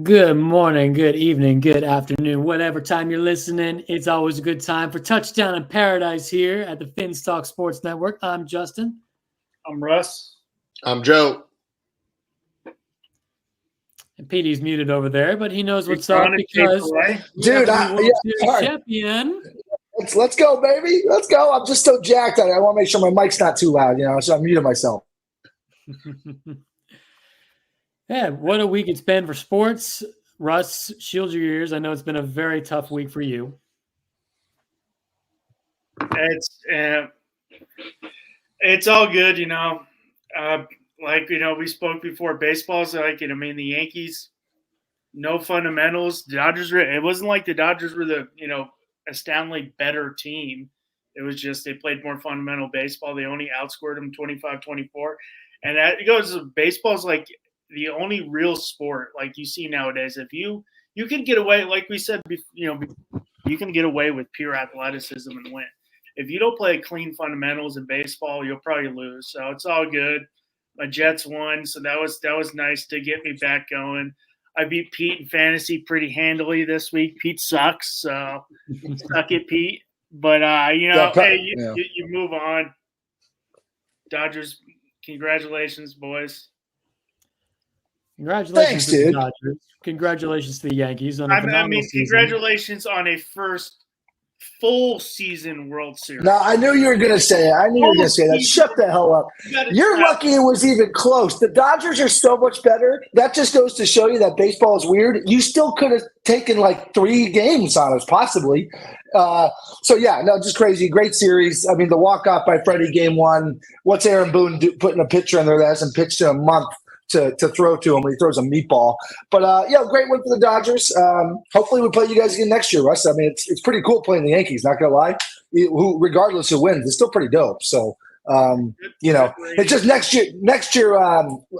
Good morning, good evening, good afternoon, whatever time you're listening. It's always a good time for Touchdown in Paradise here at the Finstock Sports Network. I'm Justin. I'm Russ. I'm Joe. And Petey's muted over there, but he knows what's up because dude, champion. Let's go, baby. Let's go. I'm just so jacked. I want to make sure my mic's not too loud, so I'm muting myself. Yeah, what a week it's been for sports. Russ, shield your ears. I know it's been a very tough week for you. It's all good, we spoke before. Baseball's the Yankees, no fundamentals. The Dodgers it wasn't like the Dodgers were the astoundingly better team. It was just they played more fundamental baseball. They only outscored them 25-24, and that goes. Baseball's like the only real sport like you see nowadays. If you can get away, like we said, you can get away with pure athleticism and win. If you don't play clean fundamentals in baseball, you'll probably lose. So it's all good. My Jets won, so that was nice to get me back going. I beat Pete in fantasy pretty handily this week. Pete sucks, so suck it, Pete. But you move on. Dodgers, congratulations, boys. Congratulations to the Dodgers. Congratulations to the Yankees on a phenomenal season. Congratulations on a first full season World Series. No, I knew you were going to say it. I knew you were going to say that. Shut the hell up. You're lucky it was even close. The Dodgers are so much better. That just goes to show you that baseball is weird. You still could have taken like 3 games on us, possibly. Just crazy. Great series. I mean, the walk-off by Freddie game 1. What's Aaron Boone putting a pitcher in there that hasn't pitched in a month to throw to him when he throws a meatball? But great win for the Dodgers. Hopefully we play you guys again next year, Russ. I mean, it's pretty cool playing the Yankees, not gonna lie. Regardless who wins, it's still pretty dope. So it's just next year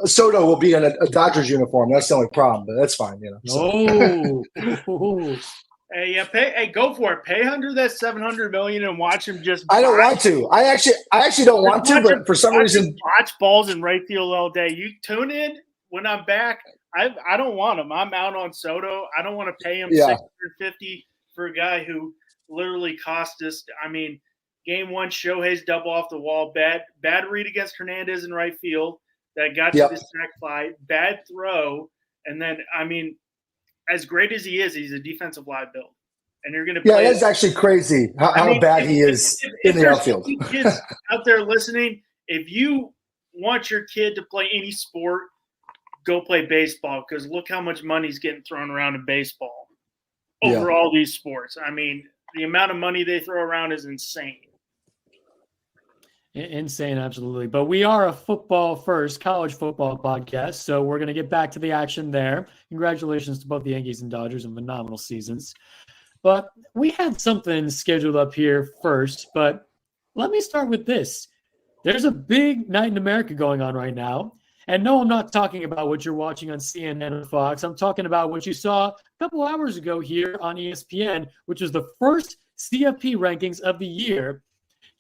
Soto will be in a Dodgers uniform. That's the only problem, but that's fine, So. Hey, go for it. Pay under that $700 million and watch him just. I don't want to. I actually don't want to, but for some reason, watch balls in right field all day. You tune in when I'm back. I don't want him. I'm out on Soto. I don't want to pay him $650 for a guy who literally cost us. I mean, game 1, Shohei's double off the wall. Bad read against Hernandez in right field that got to the sac fly. Bad throw, and then as great as he is, he's a defensive liability. And you're going to play. Yeah, that's actually crazy how bad he is in the outfield. Kids out there listening, if you want your kid to play any sport, go play baseball, because look how much money's getting thrown around in baseball over all these sports. I mean, the amount of money they throw around is insane. Insane, absolutely. But we are a football-first college football podcast, so we're going to get back to the action there. Congratulations to both the Yankees and Dodgers on phenomenal seasons. But we had something scheduled up here first, but let me start with this. There's a big night in America going on right now. And no, I'm not talking about what you're watching on CNN or Fox. I'm talking about what you saw a couple hours ago here on ESPN, which was the first CFP rankings of the year.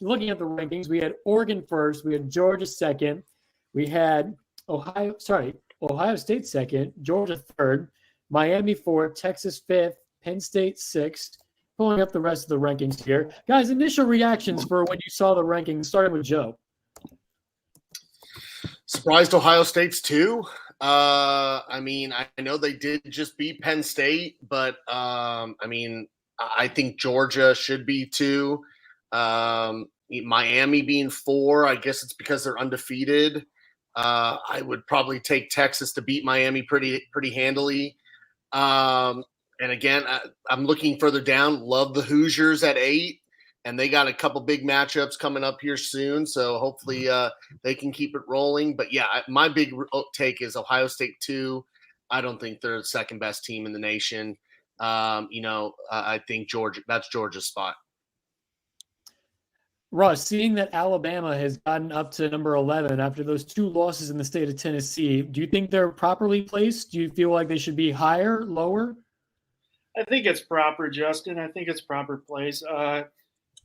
Looking at the rankings, we had Oregon first, we had Georgia second, we had Ohio State second, Georgia third, Miami fourth, Texas fifth, Penn State sixth. Pulling up the rest of the rankings here. Guys, initial reactions for when you saw the rankings, starting with Joe. Surprised Ohio State's 2. I know they did just beat Penn State, but I think Georgia should be 2. Miami being 4, I guess it's because they're undefeated. I would probably take Texas to beat Miami pretty handily. And again, I'm looking further down. Love the Hoosiers at 8, and they got a couple big matchups coming up here soon. So hopefully they can keep it rolling. But yeah, my big take is Ohio State 2. I don't think they're the second best team in the nation. I think that's Georgia's spot. Russ, seeing that Alabama has gotten up to number 11 after those 2 losses in the state of Tennessee, do you think they're properly placed? Do you feel like they should be higher, lower? I think it's proper, Justin. I think it's proper place. For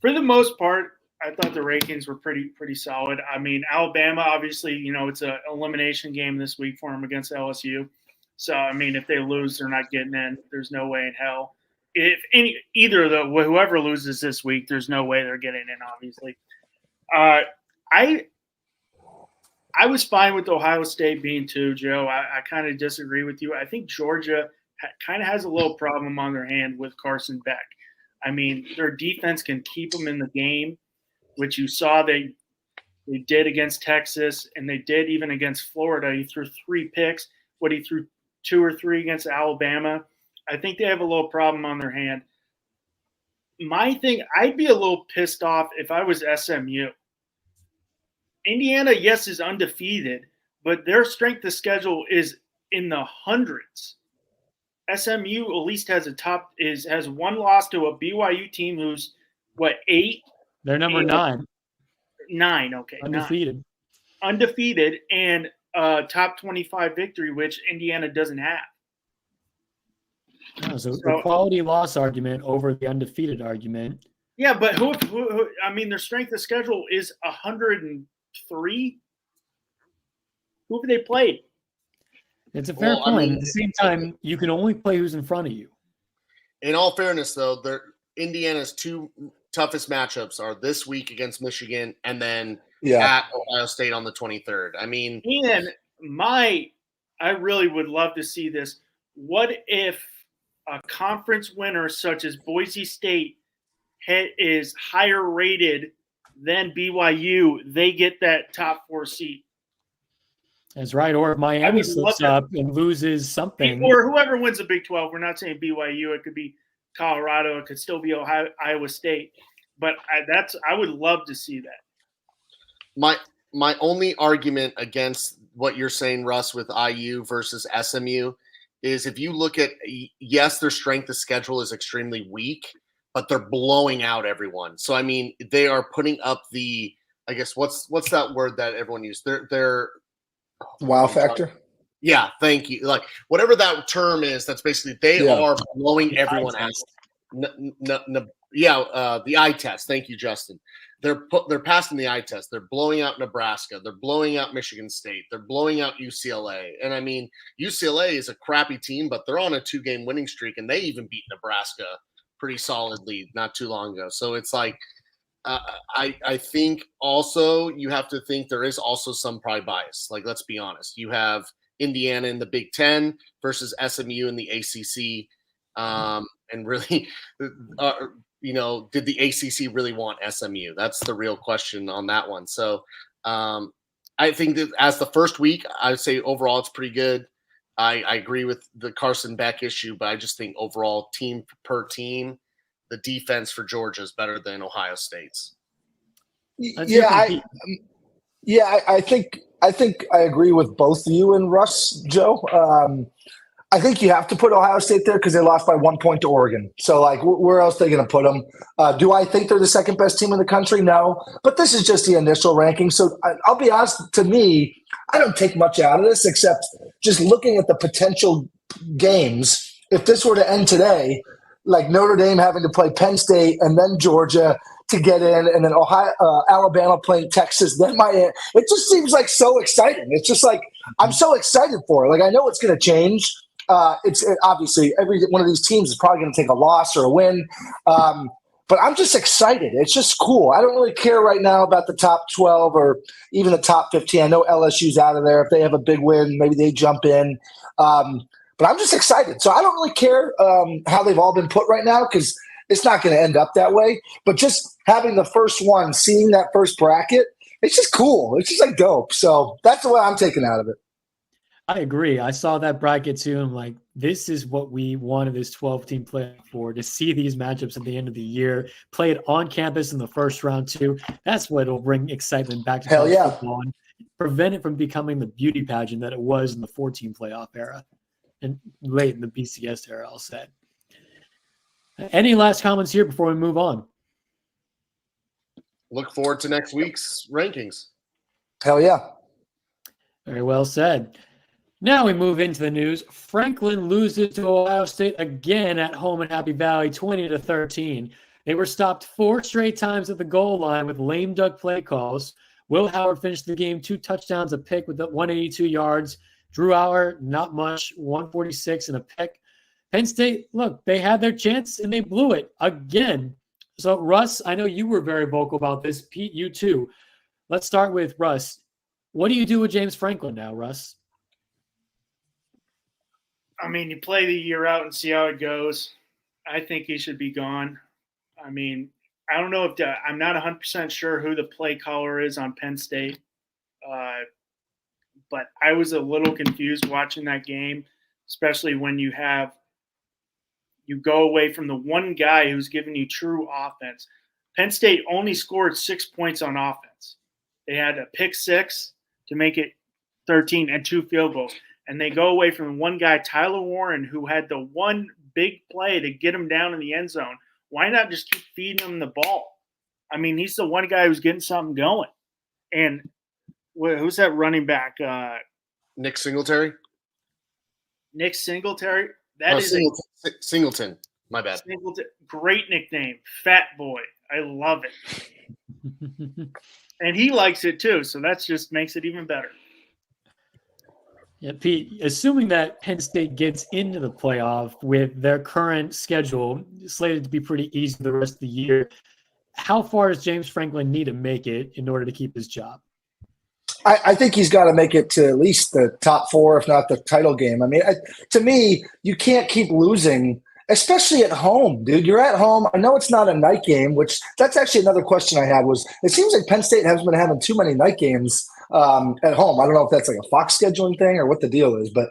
the most part, I thought the rankings were pretty solid. I mean, Alabama, obviously, it's an elimination game this week for them against LSU. So, I mean, if they lose, they're not getting in. There's no way in hell. If either of whoever loses this week, there's no way they're getting in, obviously. I was fine with Ohio State being 2, Joe. I kind of disagree with you. I think Georgia kind of has a little problem on their hand with Carson Beck. I mean, their defense can keep them in the game, which you saw they did against Texas, and they did even against Florida. He threw 3 picks. He threw 2 or 3 against Alabama. I think they have a little problem on their hand. My thing, I'd be a little pissed off if I was SMU. Indiana, yes, is undefeated, but their strength of schedule is in the hundreds. SMU at least has has one loss to a BYU team who's 8? They're number 9. 9, okay. Undefeated. 9. Undefeated and top 25 victory, which Indiana doesn't have. Oh, so the quality loss argument over the undefeated argument. Yeah, but who I mean, their strength of schedule is 103. Who have they played? It's a fair point. I mean, at the same time, you can only play who's in front of you. In all fairness, though, Indiana's 2 toughest matchups are this week against Michigan and then at Ohio State on the 23rd. I mean, and I really would love to see this. What if a conference winner such as Boise State is higher rated than BYU? They get that top 4 seed. That's right. Or if Miami slips up and loses something. Or whoever wins the Big 12. We're not saying BYU. It could be Colorado. It could still be Iowa State. But I would love to see that. My only argument against what you're saying, Russ, with IU versus SMU is if you look at, yes, their strength of schedule is extremely weak, but they're blowing out everyone. So, I mean, they are putting up I guess, what's that word that everyone used? They're wow factor. Yeah, thank you. Like whatever that term is, that's basically they are blowing everyone out. The eye test. Thank you, Justin. They're passing the eye test. They're blowing out Nebraska. They're blowing out Michigan State. They're blowing out UCLA. And I mean, UCLA is a crappy team, but they're on a 2-game winning streak, and they even beat Nebraska pretty solidly not too long ago. So it's like I think also you have to think there is also some probably bias. Like, let's be honest. You have Indiana in the Big Ten versus SMU in the ACC. And really, did the ACC really want SMU? That's the real question on that one. So I think that as the first week, I would say overall it's pretty good. I agree with the Carson Beck issue, but I just think overall team per team, the defense for Georgia is better than Ohio State's. I think I agree with both you and Russ, Joe. I think you have to put Ohio State there because they lost by 1 point to Oregon. So, like, where else are they going to put them? Do I think they're the second best team in the country? No. But this is just the initial ranking. So, I'll be honest, to me, I don't take much out of this except just looking at the potential games. If this were to end today, like Notre Dame having to play Penn State and then Georgia to get in, and then Alabama playing Texas, then Miami. It just seems like so exciting. It's just like I'm so excited for it. Like, I know it's going to change. It's obviously every one of these teams is probably going to take a loss or a win. But I'm just excited. It's just cool. I don't really care right now about the top 12 or even the top 15. I know LSU's out of there. If they have a big win, maybe they jump in. But I'm just excited. So I don't really care how they've all been put right now because it's not going to end up that way. But just having the first one, seeing that first bracket, it's just cool. It's just like dope. So that's the way I'm taking out of it. I agree. I saw that bracket too. I'm like, this is what we wanted this 12-team playoff for, to see these matchups at the end of the year, play it on campus in the first round too. That's what will bring excitement back to college football and prevent it from becoming the beauty pageant that it was in the 14 playoff era and late in the BCS era, I'll say. Any last comments here before we move on? Look forward to next week's rankings. Hell yeah. Very well said. Now we move into the news. Franklin loses to Ohio State again at home in Happy Valley, 20-13. They were stopped 4 straight times at the goal line with lame duck play calls. Will Howard finished the game 2 touchdowns a pick with 182 yards. Drew Auer, not much, 146 and a pick. Penn State, look, they had their chance and they blew it again. So, Russ, I know you were very vocal about this. Pete, you too. Let's start with Russ. What do you do with James Franklin now, Russ? I mean, you play the year out and see how it goes. I think he should be gone. I mean, I don't know if I'm not 100% sure who the play caller is on Penn State, but I was a little confused watching that game, especially when you go away from the one guy who's giving you true offense. Penn State only scored 6 points on offense. They had a pick six to make it 13 and 2 field goals. And they go away from one guy, Tyler Warren, who had the one big play to get him down in the end zone. Why not just keep feeding him the ball? I mean, he's the one guy who's getting something going. And who's that running back? Nick Singletary? Nick Singletary? Singleton. My bad. Singleton. Great nickname. Fat Boy. I love it. And he likes it too, so that just makes it even better. Yeah, Pete, assuming that Penn State gets into the playoff with their current schedule slated to be pretty easy the rest of the year, how far does James Franklin need to make it in order to keep his job? I think he's got to make it to at least the top 4, if not the title game. I mean, to me, you can't keep losing, especially at home, dude. You're at home. I know it's not a night game, which that's actually another question I had was it seems like Penn State has been having too many night games at home. I don't know if that's like a Fox scheduling thing or what the deal is, but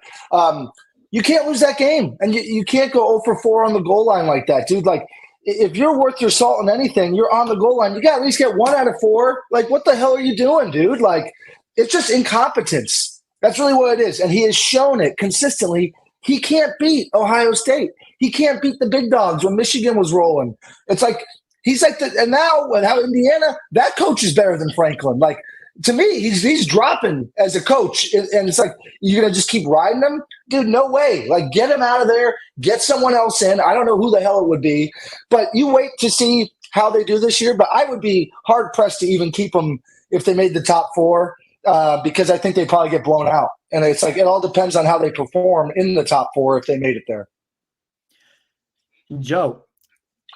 you can't lose that game. And you can't go 0 for 4 on the goal line like that, dude. Like, if you're worth your salt in anything, you're on the goal line. You got to at least get 1 out of 4. Like, what the hell are you doing, dude? Like, it's just incompetence. That's really what it is. And he has shown it consistently. He can't beat Ohio State. He can't beat the big dogs when Michigan was rolling. It's like he's like and now with how Indiana, that coach is better than Franklin. Like, to me, he's dropping as a coach. And it's like, you're going to just keep riding him? Dude, no way. Like, get him out of there. Get someone else in. I don't know who the hell it would be. But you wait to see how they do this year. But I would be hard-pressed to even keep them if they made the top 4 because I think they probably get blown out. And it's like it all depends on how they perform in the top 4 if they made it there. Joe,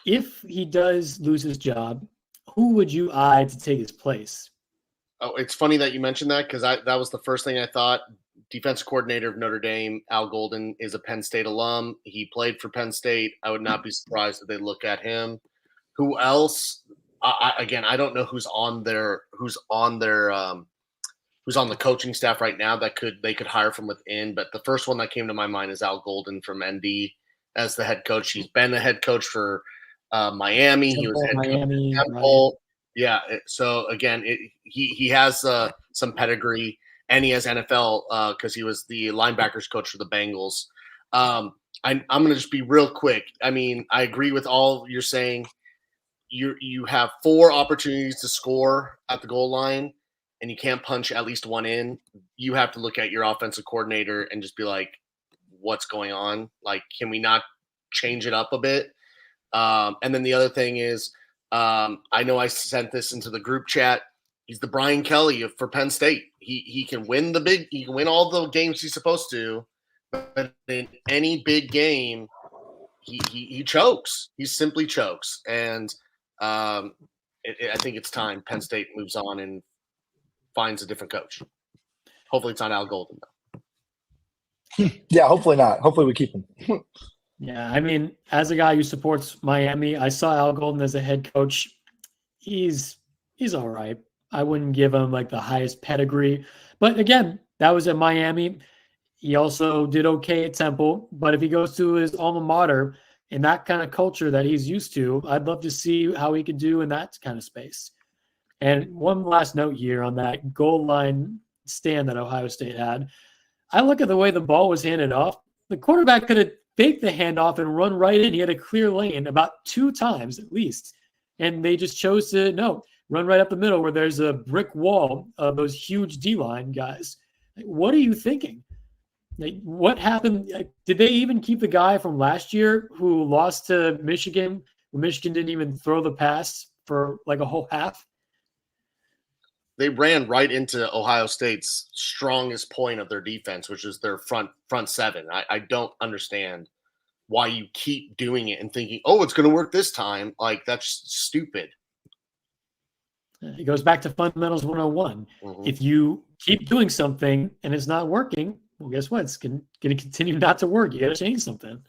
if he does lose his job, who would you eye to take his place? Oh, it's funny that you mentioned that because that was the first thing I thought. Defensive coordinator of Notre Dame, Al Golden, is a Penn State alum. He played for Penn State. I would not be surprised if they look at him. Who else? I don't know who's on the coaching staff right now that they could hire from within. But the first one that came to my mind is Al Golden from ND as the head coach. He's been the head coach for Miami. He was head coach for Temple. Right. Yeah. So again, he has some pedigree, and he has NFL because he was the linebackers coach for the Bengals. I'm going to just be real quick. I mean, I agree with all you're saying. You have 4 opportunities to score at the goal line, and you can't punch at least 1 in. You have to look at your offensive coordinator and just be like, what's going on? Like, can we not change it up a bit? And then the other thing is, I know I sent this into the group chat. He's the Brian Kelly for Penn State. He can win he can win all the games he's supposed to, but in any big game, he chokes. He simply chokes. And I think it's time Penn State moves on and finds a different coach. Hopefully it's not Al Golden, though. Yeah, hopefully not. Hopefully we keep him. Yeah, I mean, as a guy who supports Miami, I saw Al Golden as a head coach. He's all right. I wouldn't give him like the highest pedigree. But again, that was at Miami. He also did okay at Temple. But if he goes to his alma mater in that kind of culture that he's used to, I'd love to see how he could do in that kind of space. And one last note here on that goal line stand that Ohio State had. I look at the way the ball was handed off. The quarterback could have faked the handoff and run right in. He had a clear lane about 2 times at least. And they just chose to, run right up the middle where there's a brick wall of those huge D-line guys. What are you thinking? What happened? Did they even keep the guy from last year who lost to Michigan? Michigan didn't even throw the pass for like a whole half. they ran right into Ohio State's strongest point of their defense, which is their front seven. I don't understand why you keep doing it and thinking, oh, it's going to work this time. Like, that's stupid. It goes back to fundamentals 101. Mm-hmm. If you keep doing something and it's not working, well, guess what? It's going to continue not to work. You got to change something.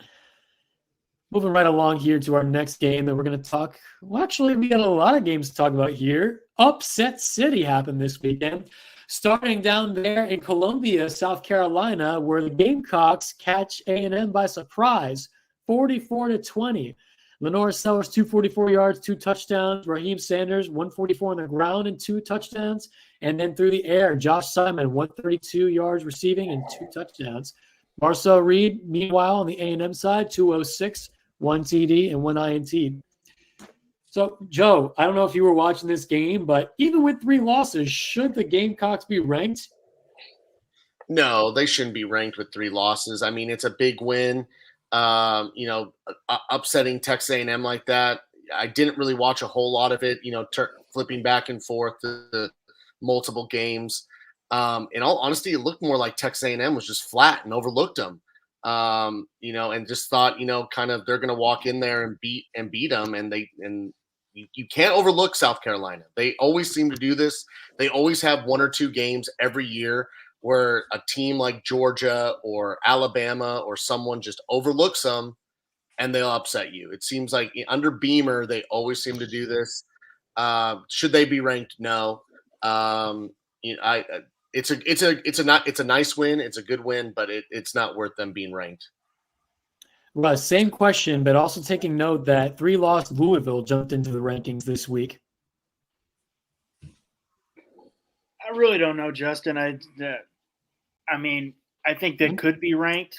Moving right along here to our next game that we're going to talk. Well, actually, we got a lot of games to talk about here. Upset City happened this weekend. Starting down there in Columbia, South Carolina, where the Gamecocks catch A&M by surprise, 44-20. Lenore Sellers, 244 yards, 2 touchdowns. Raheem Sanders, 144 on the ground and 2 touchdowns. And then through the air, Josh Simon, 132 yards receiving and 2 touchdowns. Marcel Reed, meanwhile, on the A&M side, 206, 1 TD and 1 INT. So, Joe, I don't know if you were watching this game, but even with 3 losses, should the Gamecocks be ranked? No, they shouldn't be ranked with 3 losses. I mean, it's a big win. Upsetting Texas A&M like that. I didn't really watch a whole lot of it, flipping back and forth the multiple games. In all honesty, it looked more like Texas A&M was just flat and overlooked them. And just thought, kind of they're going to walk in there and beat them. And you can't overlook South Carolina. They always seem to do this. They always have 1 or 2 games every year where a team like Georgia or Alabama or someone just overlooks them and they'll upset you. It seems like under Beamer, they always seem to do this. Should they be ranked? No. It's a nice win. It's a good win, but it's not worth them being ranked. Well, same question, but also taking note that 3-loss Louisville jumped into the rankings this week. I really don't know, Justin. I think they could be ranked.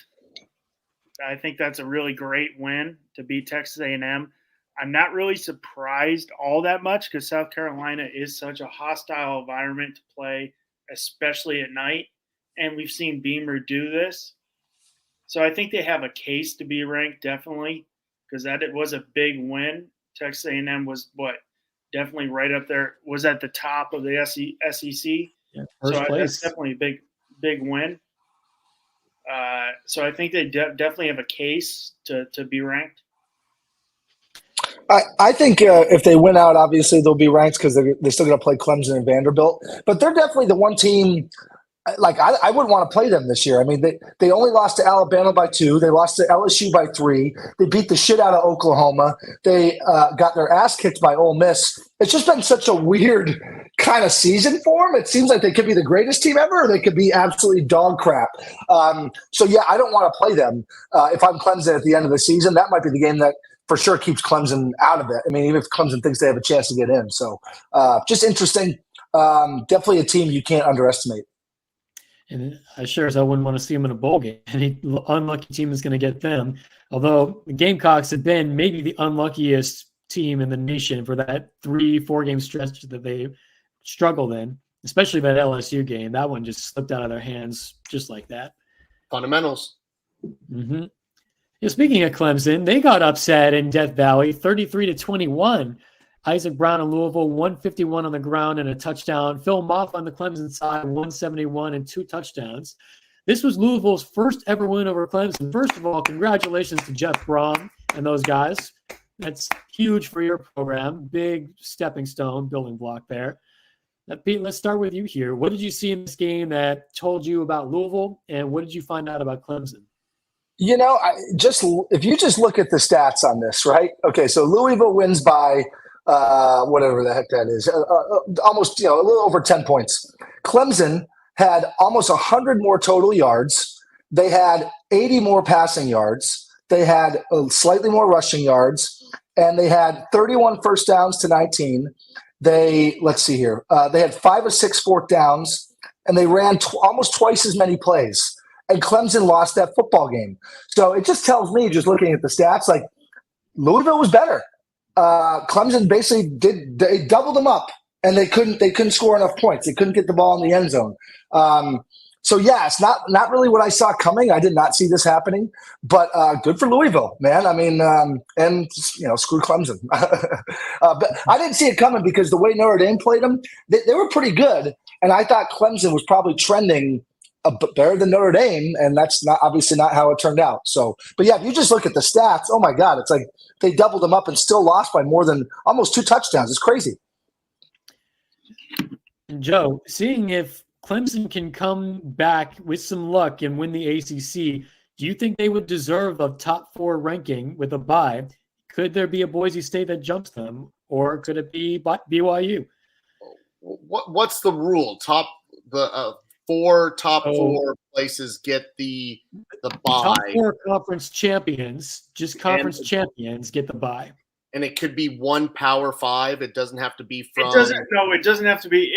I think that's a really great win to beat Texas A&M. I'm not really surprised all that much because South Carolina is such a hostile environment to play, especially at night. And we've seen Beamer do this. So I think they have a case to be ranked, definitely, because it was a big win. Texas A&M was, definitely right up there, was at the top of the SEC. Yeah, first place. That's definitely a big win. So I think they definitely have a case to be ranked. I think if they win out, obviously they'll be ranked because they're still going to play Clemson and Vanderbilt. But they're definitely the one team. Like I wouldn't want to play them this year. I mean, they only lost to Alabama by 2. They lost to LSU by 3. They beat the shit out of Oklahoma. They got their ass kicked by Ole Miss. It's just been such a weird kind of season for them. It seems like they could be the greatest team ever, or they could be absolutely dog crap. So yeah, I don't want to play them. If I'm Clemson at the end of the season, that might be the game that for sure keeps Clemson out of it. I mean, even if Clemson thinks they have a chance to get in. So just interesting. Definitely a team you can't underestimate. And as sure as I wouldn't want to see them in a bowl game. Any unlucky team is going to get them. Although the Gamecocks have been maybe the unluckiest team in the nation for that 3-4 game stretch that they struggled in, especially that LSU game. That one just slipped out of their hands just like that. Fundamentals. Mm-hmm. Yeah, speaking of Clemson, they got upset in Death Valley, 33-21. Isaac Brown in Louisville, 151 on the ground and a touchdown. Phil Moff on the Clemson side, 171 and 2 touchdowns. This was Louisville's first ever win over Clemson. First of all, congratulations to Jeff Brom and those guys. That's huge for your program. Big stepping stone, building block there. Now, Pete, let's start with you here. What did you see in this game that told you about Louisville, and what did you find out about Clemson? If you just look at the stats on this, right? Okay, so Louisville wins by whatever the heck that is, almost, a little over 10 points. Clemson had almost 100 more total yards. They had 80 more passing yards. They had slightly more rushing yards, and they had 31 first downs to 19. Let's see here. They had 5 or 6 fourth downs, and they ran almost twice as many plays. And Clemson lost that football game. So it just tells me, just looking at the stats, like Louisville was better. Clemson basically they doubled them up, and they couldn't score enough points. They couldn't get the ball in the end zone. So yeah, it's not really what I saw coming. I did not see this happening, but good for Louisville, man. I mean, and screw Clemson. But I didn't see it coming because the way Notre Dame played them, they were pretty good, and I thought Clemson was probably trending better than Notre Dame, and that's obviously not how it turned out. So, but yeah, if you just look at the stats, oh my God, it's like they doubled them up and still lost by more than almost 2 touchdowns. It's crazy. Joe, seeing if Clemson can come back with some luck and win the ACC, do you think they would deserve a top 4 ranking with a bye? Could there be a Boise State that jumps them, or could it be BYU? What's the rule? Top 4 places get the bye. Top 4 conference champions, just conference champions, get the bye. And it could be one Power 5. It doesn't have to be from. It doesn't have to be.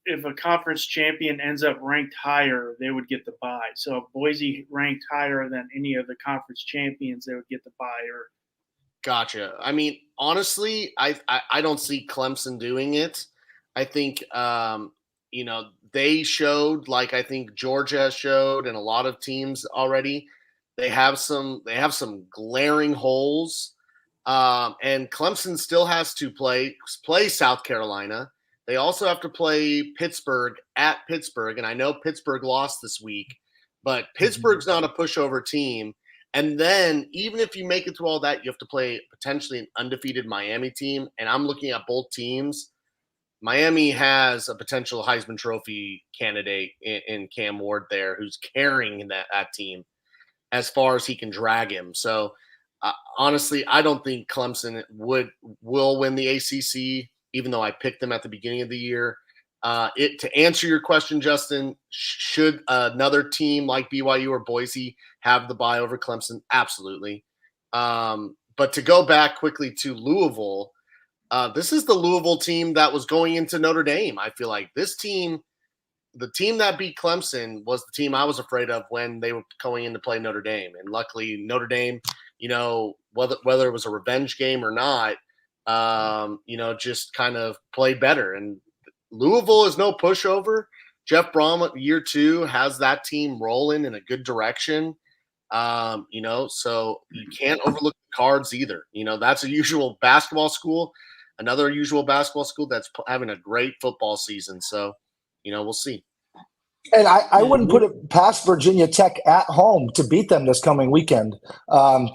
If a conference champion ends up ranked higher, they would get the bye. So if Boise ranked higher than any of the conference champions, they would get the bye. Gotcha. I mean, honestly, I don't see Clemson doing it. I think they showed, like I think Georgia has showed, and a lot of teams already. They have some glaring holes. And Clemson still has to play South Carolina. They also have to play Pittsburgh at Pittsburgh. And I know Pittsburgh lost this week, but Pittsburgh's not a pushover team. And then even if you make it through all that, you have to play potentially an undefeated Miami team. And I'm looking at both teams. Miami has a potential Heisman Trophy candidate in Cam Ward there, who's carrying that team as far as he can drag him. So, honestly, I don't think Clemson will win the ACC, even though I picked them at the beginning of the year. To answer your question, Justin, should another team like BYU or Boise have the bye over Clemson? Absolutely. But to go back quickly to Louisville, this is the Louisville team that was going into Notre Dame. I feel like this team, the team that beat Clemson, was the team I was afraid of when they were going in to play Notre Dame. And luckily, Notre Dame, whether it was a revenge game or not, just kind of played better. And Louisville is no pushover. Jeff Brom, year 2, has that team rolling in a good direction. So you can't overlook the Cards either. That's a usual basketball school, another usual basketball school that's having a great football season. So, we'll see. And I wouldn't put it past Virginia Tech at home to beat them this coming weekend.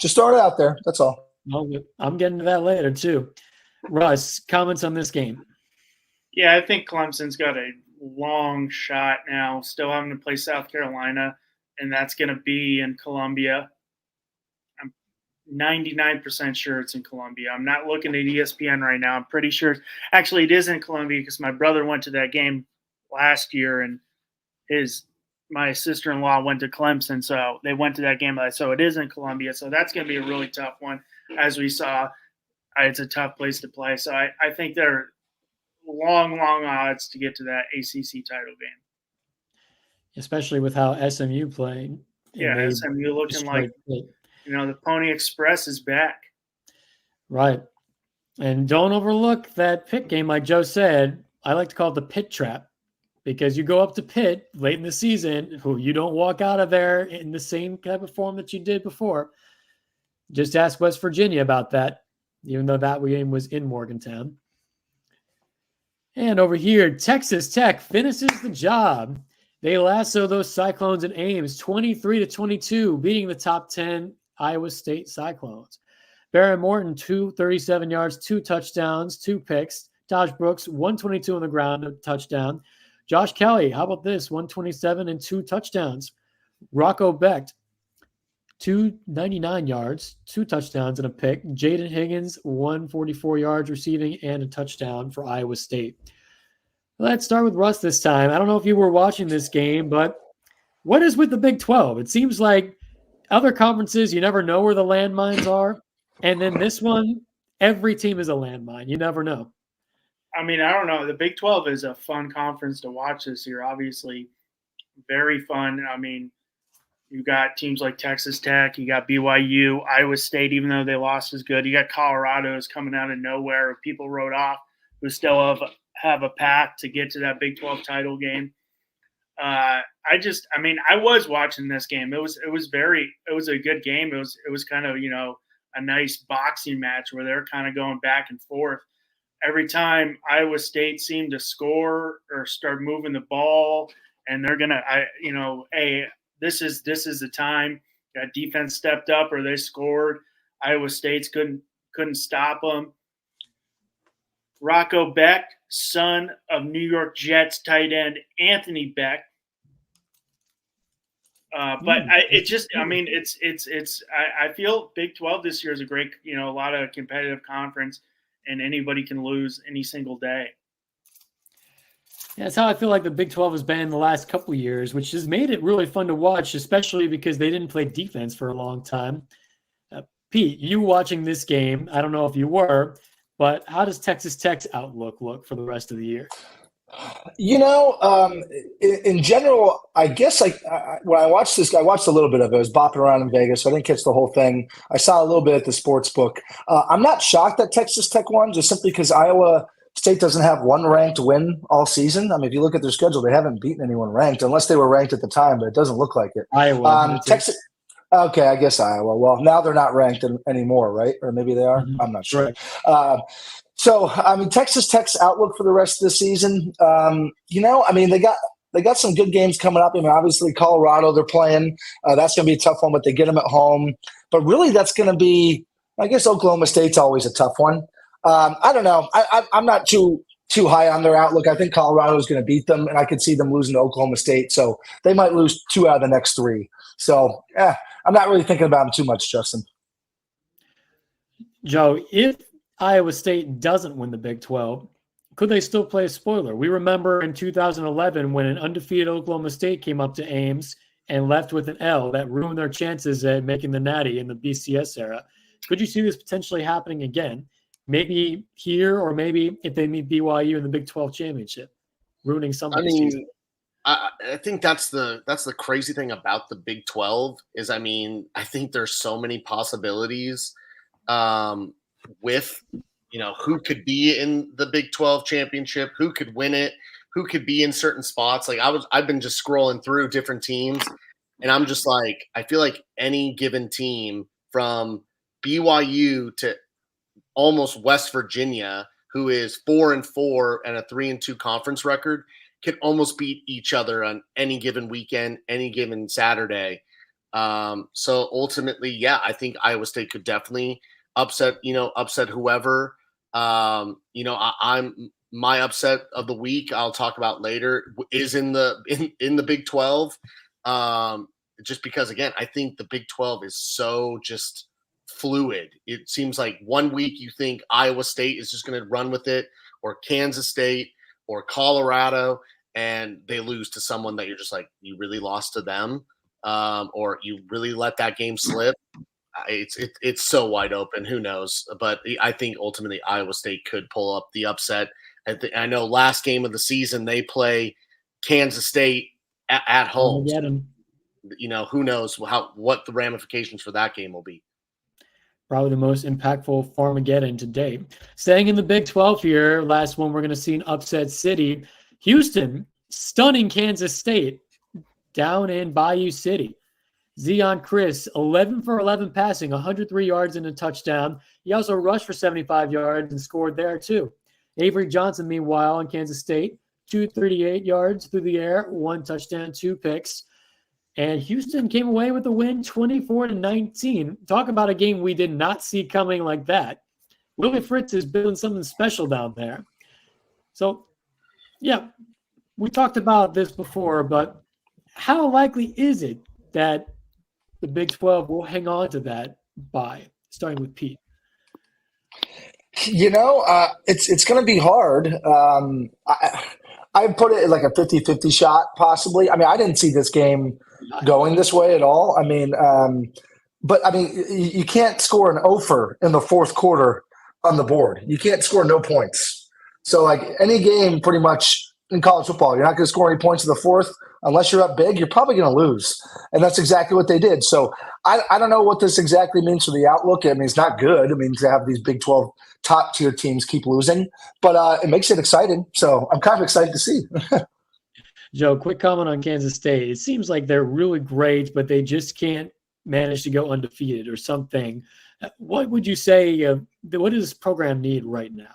Just throw it out there. That's all. Well, I'm getting to that later, too. Russ, comments on this game? Yeah, I think Clemson's got a long shot now, still having to play South Carolina, and that's going to be in Columbia. I'm 99% sure it's in Columbia. I'm not looking at ESPN right now. I'm pretty sure. Actually, it is in Columbia because my brother went to that game last year, and my sister-in-law went to Clemson, so they went to that game. So it is in Columbia. So that's going to be a really tough one. As we saw, it's a tough place to play. So I think they're long odds to get to that ACC title game. Especially with how SMU played. Yeah, SMU looking like, the Pony Express is back. Right. And don't overlook that Pitt game, like Joe said. I like to call it the Pitt trap. Because you go up to Pitt late in the season, you don't walk out of there in the same type of form that you did before. Just ask West Virginia about that, even though that game was in Morgantown. And over here, Texas Tech finishes the job. They lasso those Cyclones in Ames 23-22, beating the top 10 Iowa State Cyclones. Barrett Morton, 237 yards, 2 touchdowns, 2 picks. Taj Brooks, 122 on the ground, a touchdown. Josh Kelly, how about this? 127 and 2 touchdowns. Rocco Becht, 299 yards, 2 touchdowns and a pick. Jaden Higgins, 144 yards receiving and a touchdown for Iowa State. Let's start with Russ this time. I don't know if you were watching this game, but what is with the Big 12? It seems like other conferences, you never know where the landmines are. And then this one, every team is a landmine. You never know. I mean, I don't know. The Big 12 is a fun conference to watch this year. Obviously, very fun. I mean, you got teams like Texas Tech. You got BYU, Iowa State, even though they lost, is good. You got Colorado is coming out of nowhere. Who people wrote off, who still have a path to get to that Big 12 title game. I was watching this game. It was a good game. It was kind of, a nice boxing match where they're kind of going back and forth. Every time Iowa State seemed to score or start moving the ball, and they're gonna, hey, this is the time. That defense stepped up, or they scored. Iowa State's couldn't stop them. Rocco Beck, son of New York Jets tight end Anthony Beck. I feel Big 12 this year is a great, a lot of competitive conference, and anybody can lose any single day. Yeah, that's how I feel like the Big 12 has been in the last couple of years, which has made it really fun to watch, especially because they didn't play defense for a long time. Pete, you watching this game, I don't know if you were, but how does Texas Tech's outlook look for the rest of the year? In general, I guess when I watched this, I watched a little bit of it. I was bopping around in Vegas, so I didn't catch the whole thing. I saw a little bit at the sports book. I'm not shocked that Texas Tech won, just simply because Iowa State doesn't have one ranked win all season. I mean, if you look at their schedule, they haven't beaten anyone ranked, unless they were ranked at the time, but it doesn't look like it. Iowa. Texas. Okay, I guess Iowa. Well, now they're not ranked anymore, right? Or maybe they are. Mm-hmm. I'm not sure. Right. So, Texas Tech's outlook for the rest of the season, they got some good games coming up. I mean, obviously Colorado they're playing. That's going to be a tough one, but they get them at home. But really, that's going to be, I guess, Oklahoma State's always a tough one. I don't know. I'm not too high on their outlook. I think Colorado is going to beat them, and I could see them losing to Oklahoma State. So they might lose 2 out of the next 3. So, I'm not really thinking about them too much, Justin. Joe, if Iowa State doesn't win the Big 12, could they still play a spoiler? We remember in 2011 when an undefeated Oklahoma State came up to Ames and left with an L that ruined their chances at making the Natty in the BCS era. Could you see this potentially happening again? Maybe here, or maybe if they meet BYU in the Big 12 championship, ruining somebody's season. I think that's the crazy thing about the Big 12 is, I think there's so many possibilities with, who could be in the Big 12 championship, who could win it, who could be in certain spots. Like I've been just scrolling through different teams, and I'm just like, I feel like any given team from BYU to almost West Virginia, who is 4-4 and a 3-2 conference record, can almost beat each other on any given weekend, any given Saturday. So ultimately, yeah, I think Iowa State could definitely upset whoever. I'm my upset of the week, I'll talk about later, is in the Big 12. Just because, again, I think the Big 12 is so just fluid. It seems like one week you think Iowa State is just going to run with it, or Kansas State, or Colorado, and they lose to someone that you're just like, you really lost to them, or you really let that game slip. It's so wide open. Who knows? But I think ultimately Iowa State could pull up the upset. I know last game of the season they play Kansas State at home. Who knows what the ramifications for that game will be. Probably the most impactful Farmageddon to date. Staying in the Big 12 here, last one we're going to see an upset city. Houston stunning Kansas State down in Bayou City. Zion Chris, 11 for 11 passing, 103 yards and a touchdown. He also rushed for 75 yards and scored there too. Avery Johnson, meanwhile, in Kansas State, 238 yards through the air, 1 touchdown, 2 picks. And Houston came away with the win, 24-19. Talk about a game we did not see coming like that. Willie Fritz is building something special down there. So, yeah, we talked about this before, but how likely is it that the Big 12 will hang on to that bye, starting with Pete? It's going to be hard. I put it like a 50-50 shot, possibly. I mean, I didn't see this game going this way at all. You can't score an offer in the fourth quarter on the board. You can't score no points. So, like, any game pretty much in college football, you're not going to score any points in the fourth unless you're up big. You're probably going to lose, and that's exactly what they did. So, I don't know what this exactly means for the outlook. I mean, it's not good. I mean, to have these Big 12 top-tier teams keep losing, but it makes it exciting. So, I'm kind of excited to see. Joe, quick comment on Kansas State. It seems like they're really great, but they just can't manage to go undefeated or something. What would you say, what does this program need right now?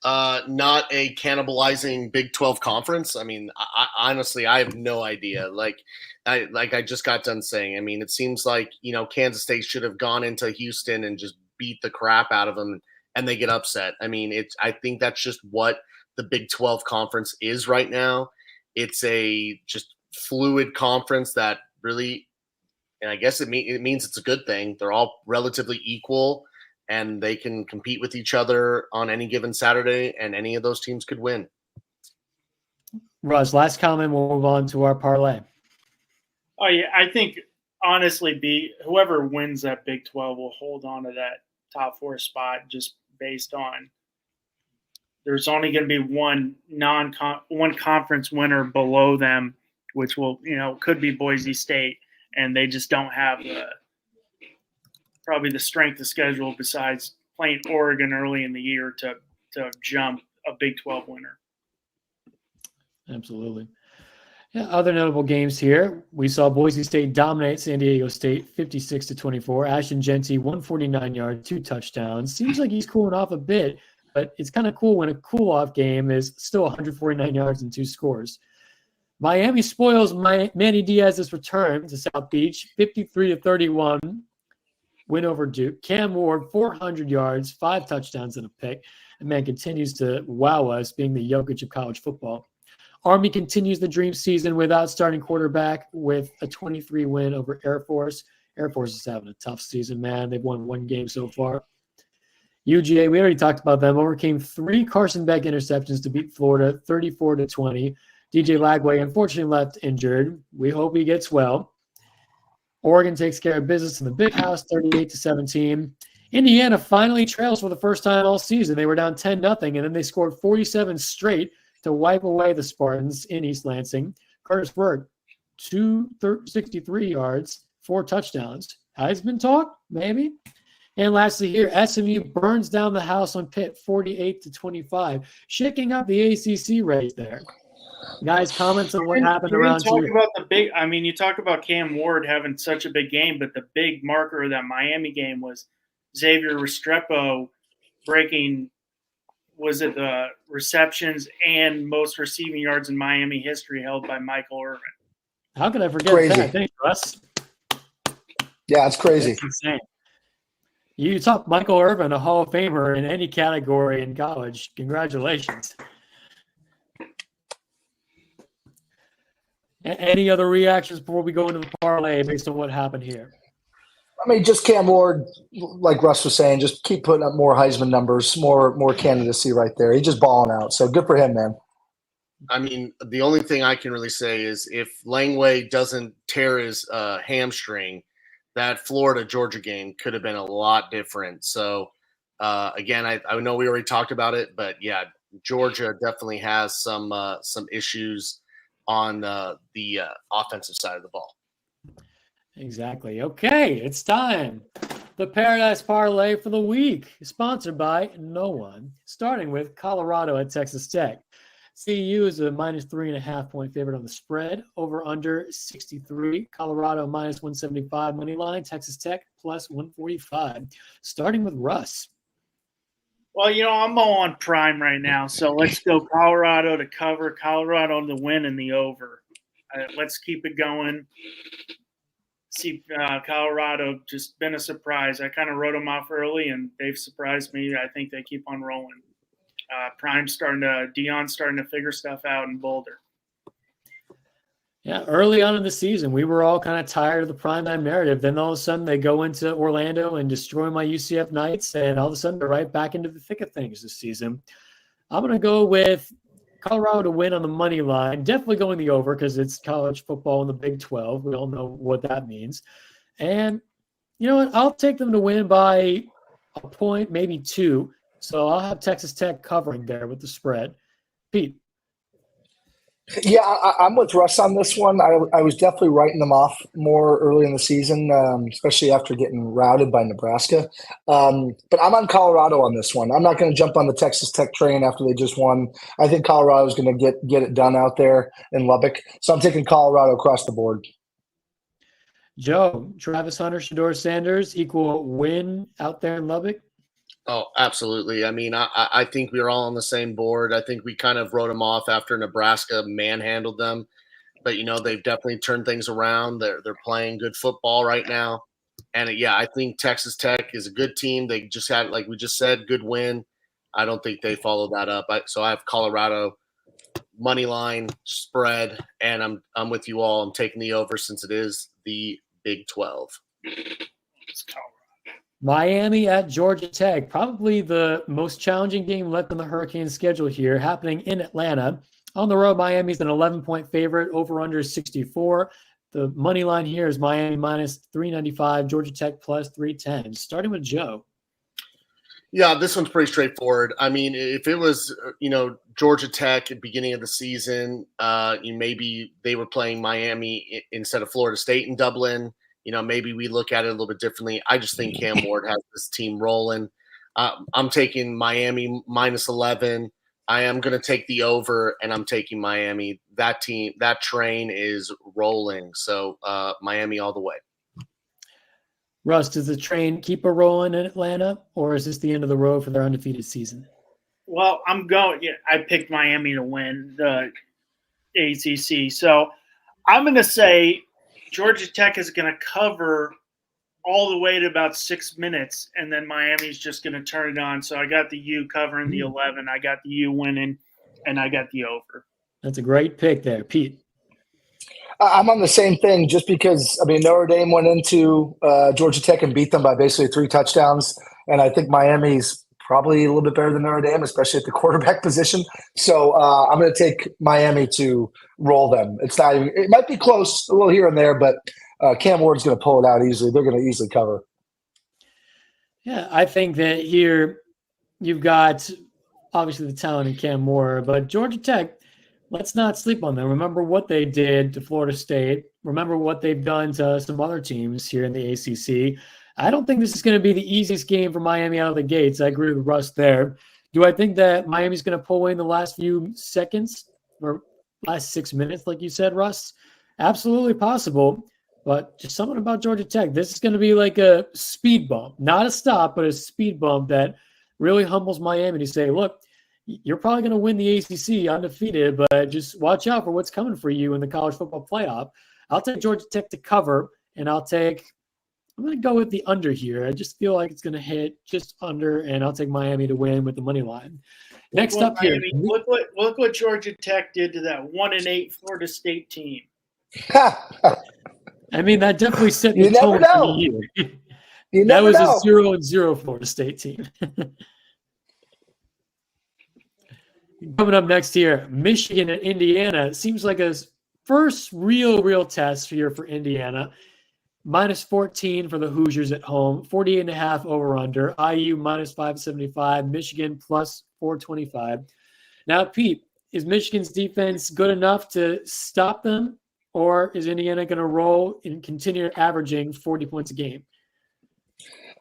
Not a cannibalizing Big 12 conference. I mean, honestly, I have no idea. Like I just got done saying, I mean, it seems like, Kansas State should have gone into Houston and just beat the crap out of them and they get upset. I mean, I think that's just what the Big 12 conference is right now. It's a just fluid conference that really, and I guess it means it's a good thing. They're all relatively equal and they can compete with each other on any given Saturday, and any of those teams could win. Russ, last comment, we'll move on to our parlay. Oh, yeah, I think, honestly, whoever wins that Big 12 will hold on to that top 4 spot just based on there's only going to be one conference winner below them, which will, could be Boise State, and they just don't have probably the strength of schedule besides playing Oregon early in the year to jump a Big 12 winner. Absolutely. Yeah, other notable games here. We saw Boise State dominate San Diego State 56-24. Ashton Genty, 149 yards, 2 touchdowns. Seems like he's cooling off a bit, but it's kind of cool when a cool-off game is still 149 yards and 2 scores. Miami spoils Manny Diaz's return to South Beach, 53-31. Win over Duke. Cam Ward, 400 yards, 5 touchdowns and a pick. And man continues to wow us, being the Jokic of college football. Army continues the dream season without starting quarterback with a 23 win over Air Force. Air Force is having a tough season, man. They've won 1 game so far. UGA, we already talked about them, overcame 3 Carson Beck interceptions to beat Florida 34-20. DJ Lagway unfortunately left injured. We hope he gets well. Oregon takes care of business in the Big House, 38-17. Indiana finally trails for the first time all season. They were down 10-0, and then they scored 47 straight to wipe away the Spartans in East Lansing. Curtis Burke, 263 yards, 4 touchdowns. Heisman talk? Maybe. And lastly here, SMU burns down the house on Pitt, 48-25, shaking up the ACC race there. Guys, comments on what happened around here. You talk about Cam Ward having such a big game, but the big marker of that Miami game was Xavier Restrepo breaking, was it the receptions and most receiving yards in Miami history held by Michael Irvin. How could I forget that? Thanks, Russ. Yeah, it's crazy. That's insane. You talk Michael Irvin, a Hall of Famer in any category in college. Congratulations. Any other reactions before we go into the parlay based on what happened here? I mean, just Cam Ward, like Russ was saying, just keep putting up more Heisman numbers, more candidacy right there. He's just balling out. So good for him, man. I mean, the only thing I can really say is if Langway doesn't tear his hamstring, that Florida-Georgia game could have been a lot different. So, again, I know we already talked about it, but, yeah, Georgia definitely has some issues on the offensive side of the ball. Exactly. Okay, it's time. The Paradise Parlay for the week is sponsored by no one, starting with Colorado at Texas Tech. CU is a minus 3.5 point favorite on the spread, over under 63. Colorado minus 175 money line, Texas Tech plus 145. Starting with Russ. Well, I'm on Prime right now, so let's go Colorado to cover, Colorado to win and the over. Let's keep it going. See, Colorado just been a surprise. I kind of wrote them off early, and they've surprised me. I think they keep on rolling. Dion's starting to figure stuff out in Boulder. Yeah, early on in the season, we were all kind of tired of the primetime narrative. Then all of a sudden they go into Orlando and destroy my UCF Knights, and all of a sudden they're right back into the thick of things this season. I'm going to go with Colorado to win on the money line. Definitely going the over because it's college football in the Big 12. We all know what that means. And you know what? I'll take them to win by a point, maybe 2. So I'll have Texas Tech covering there with the spread. Pete. Yeah, I'm with Russ on this one. I was definitely writing them off more early in the season, especially after getting routed by Nebraska. But I'm on Colorado on this one. I'm not going to jump on the Texas Tech train after they just won. I think Colorado's going to get it done out there in Lubbock. So I'm taking Colorado across the board. Joe, Travis Hunter, Shedeur Sanders equal win out there in Lubbock? Oh, absolutely. I mean, I think we were all on the same board. I think we kind of wrote them off after Nebraska manhandled them. But, they've definitely turned things around. They're playing good football right now. And, I think Texas Tech is a good team. They just had, like we just said, good win. I don't think they followed that up. So I have Colorado money line spread, and I'm with you all. I'm taking the over since it is the Big 12. Miami at Georgia Tech, probably the most challenging game left on the Hurricanes schedule here, happening in Atlanta. On the road, Miami's an 11-point favorite, over-under 64. The money line here is Miami minus 395, Georgia Tech plus 310. Starting with Joe. Yeah, this one's pretty straightforward. I mean, if it was, Georgia Tech at the beginning of the season, maybe they were playing Miami instead of Florida State in Dublin. Maybe we look at it a little bit differently. I just think Cam Ward has this team rolling. I'm taking Miami minus 11. I am going to take the over, and I'm taking Miami. That train is rolling. So Miami all the way. Russ, does the train keep a rolling in Atlanta, or is this the end of the road for their undefeated season? Well, I picked Miami to win the ACC. So I'm going to say Georgia Tech is going to cover all the way to about 6 minutes, and then Miami's just going to turn it on. So I got the U covering the 11. I got the U winning, and I got the over. That's a great pick there. Pete? I'm on the same thing just because, Notre Dame went into Georgia Tech and beat them by basically 3 touchdowns. And I think Miami's probably a little bit better than Notre Dame, especially at the quarterback position. So I'm going to take Miami to roll them. It might be close a little here and there, but Cam Ward's going to pull it out easily. They're going to easily cover. Yeah, I think that here you've got obviously the talent in Cam Ward, but Georgia Tech, let's not sleep on them. Remember what they did to Florida State. Remember what they've done to some other teams here in the ACC. I don't think this is going to be the easiest game for Miami out of the gates. I agree with Russ there. Do I think that Miami's going to pull away in the last few seconds or last 6 minutes, like you said, Russ? Absolutely possible. But just something about Georgia Tech. This is going to be like a speed bump, not a stop, but a speed bump that really humbles Miami to say, look, you're probably going to win the ACC undefeated, but just watch out for what's coming for you in the college football playoff. I'll take Georgia Tech to cover, and I'm going to go with the under here. I just feel like it's going to hit just under, and I'll take Miami to win with the money line. Next up here. Look what Georgia Tech did to that 1-8 Florida State team. That definitely set the tone for the year. That was a 0-0 Florida State team. Coming up next here, Michigan and Indiana. It seems like a first real test here for Indiana. Minus 14 for the Hoosiers at home, 48.5 over-under. IU minus 575, Michigan plus 425. Now, Pete, is Michigan's defense good enough to stop them, or is Indiana going to roll and continue averaging 40 points a game?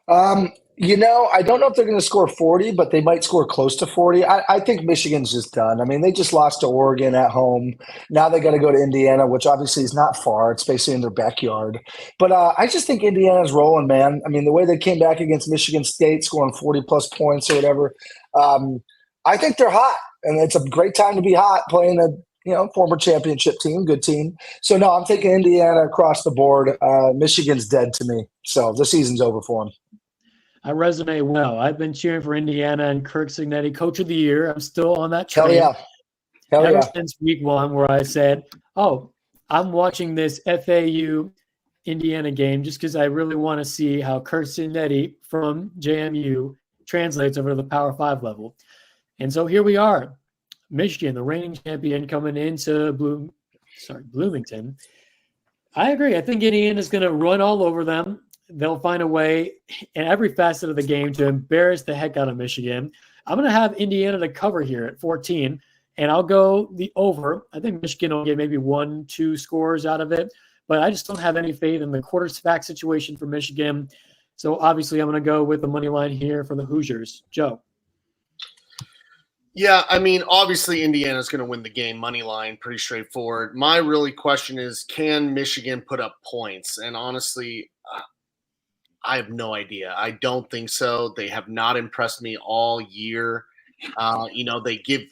I don't know if they're going to score 40, but they might score close to 40. I think Michigan's just done. They just lost to Oregon at home. Now they got to go to Indiana, which obviously is not far. It's basically in their backyard. But I just think Indiana's rolling, man. The way they came back against Michigan State, scoring 40-plus points or whatever, I think they're hot. And it's a great time to be hot playing a former championship team, good team. So, no, I'm taking Indiana across the board. Michigan's dead to me. So the season's over for them. I resonate well. I've been cheering for Indiana and Kirk Cignetti, Coach of the Year. I'm still on that train. Hell yeah. Ever since week 1 where I said, I'm watching this FAU Indiana game just because I really want to see how Kirk Cignetti from JMU translates over to the Power 5 level. And so here we are. Michigan, the reigning champion, coming into Bloomington. I agree. I think Indiana's going to run all over them. They'll find a way in every facet of the game to embarrass the heck out of Michigan. I'm going to have Indiana to cover here at 14. and I'll go the over. I think Michigan will get maybe 1-2 scores out of it, but I just don't have any faith in the quarterback situation for Michigan. So obviously I'm going to go with the money line here for the Hoosiers. Joe. Yeah, I mean, obviously Indiana's going to win the game, money line, pretty straightforward. My really question is, can Michigan put up points? And honestly, I have no idea. I don't think so. They have not impressed me all year. They give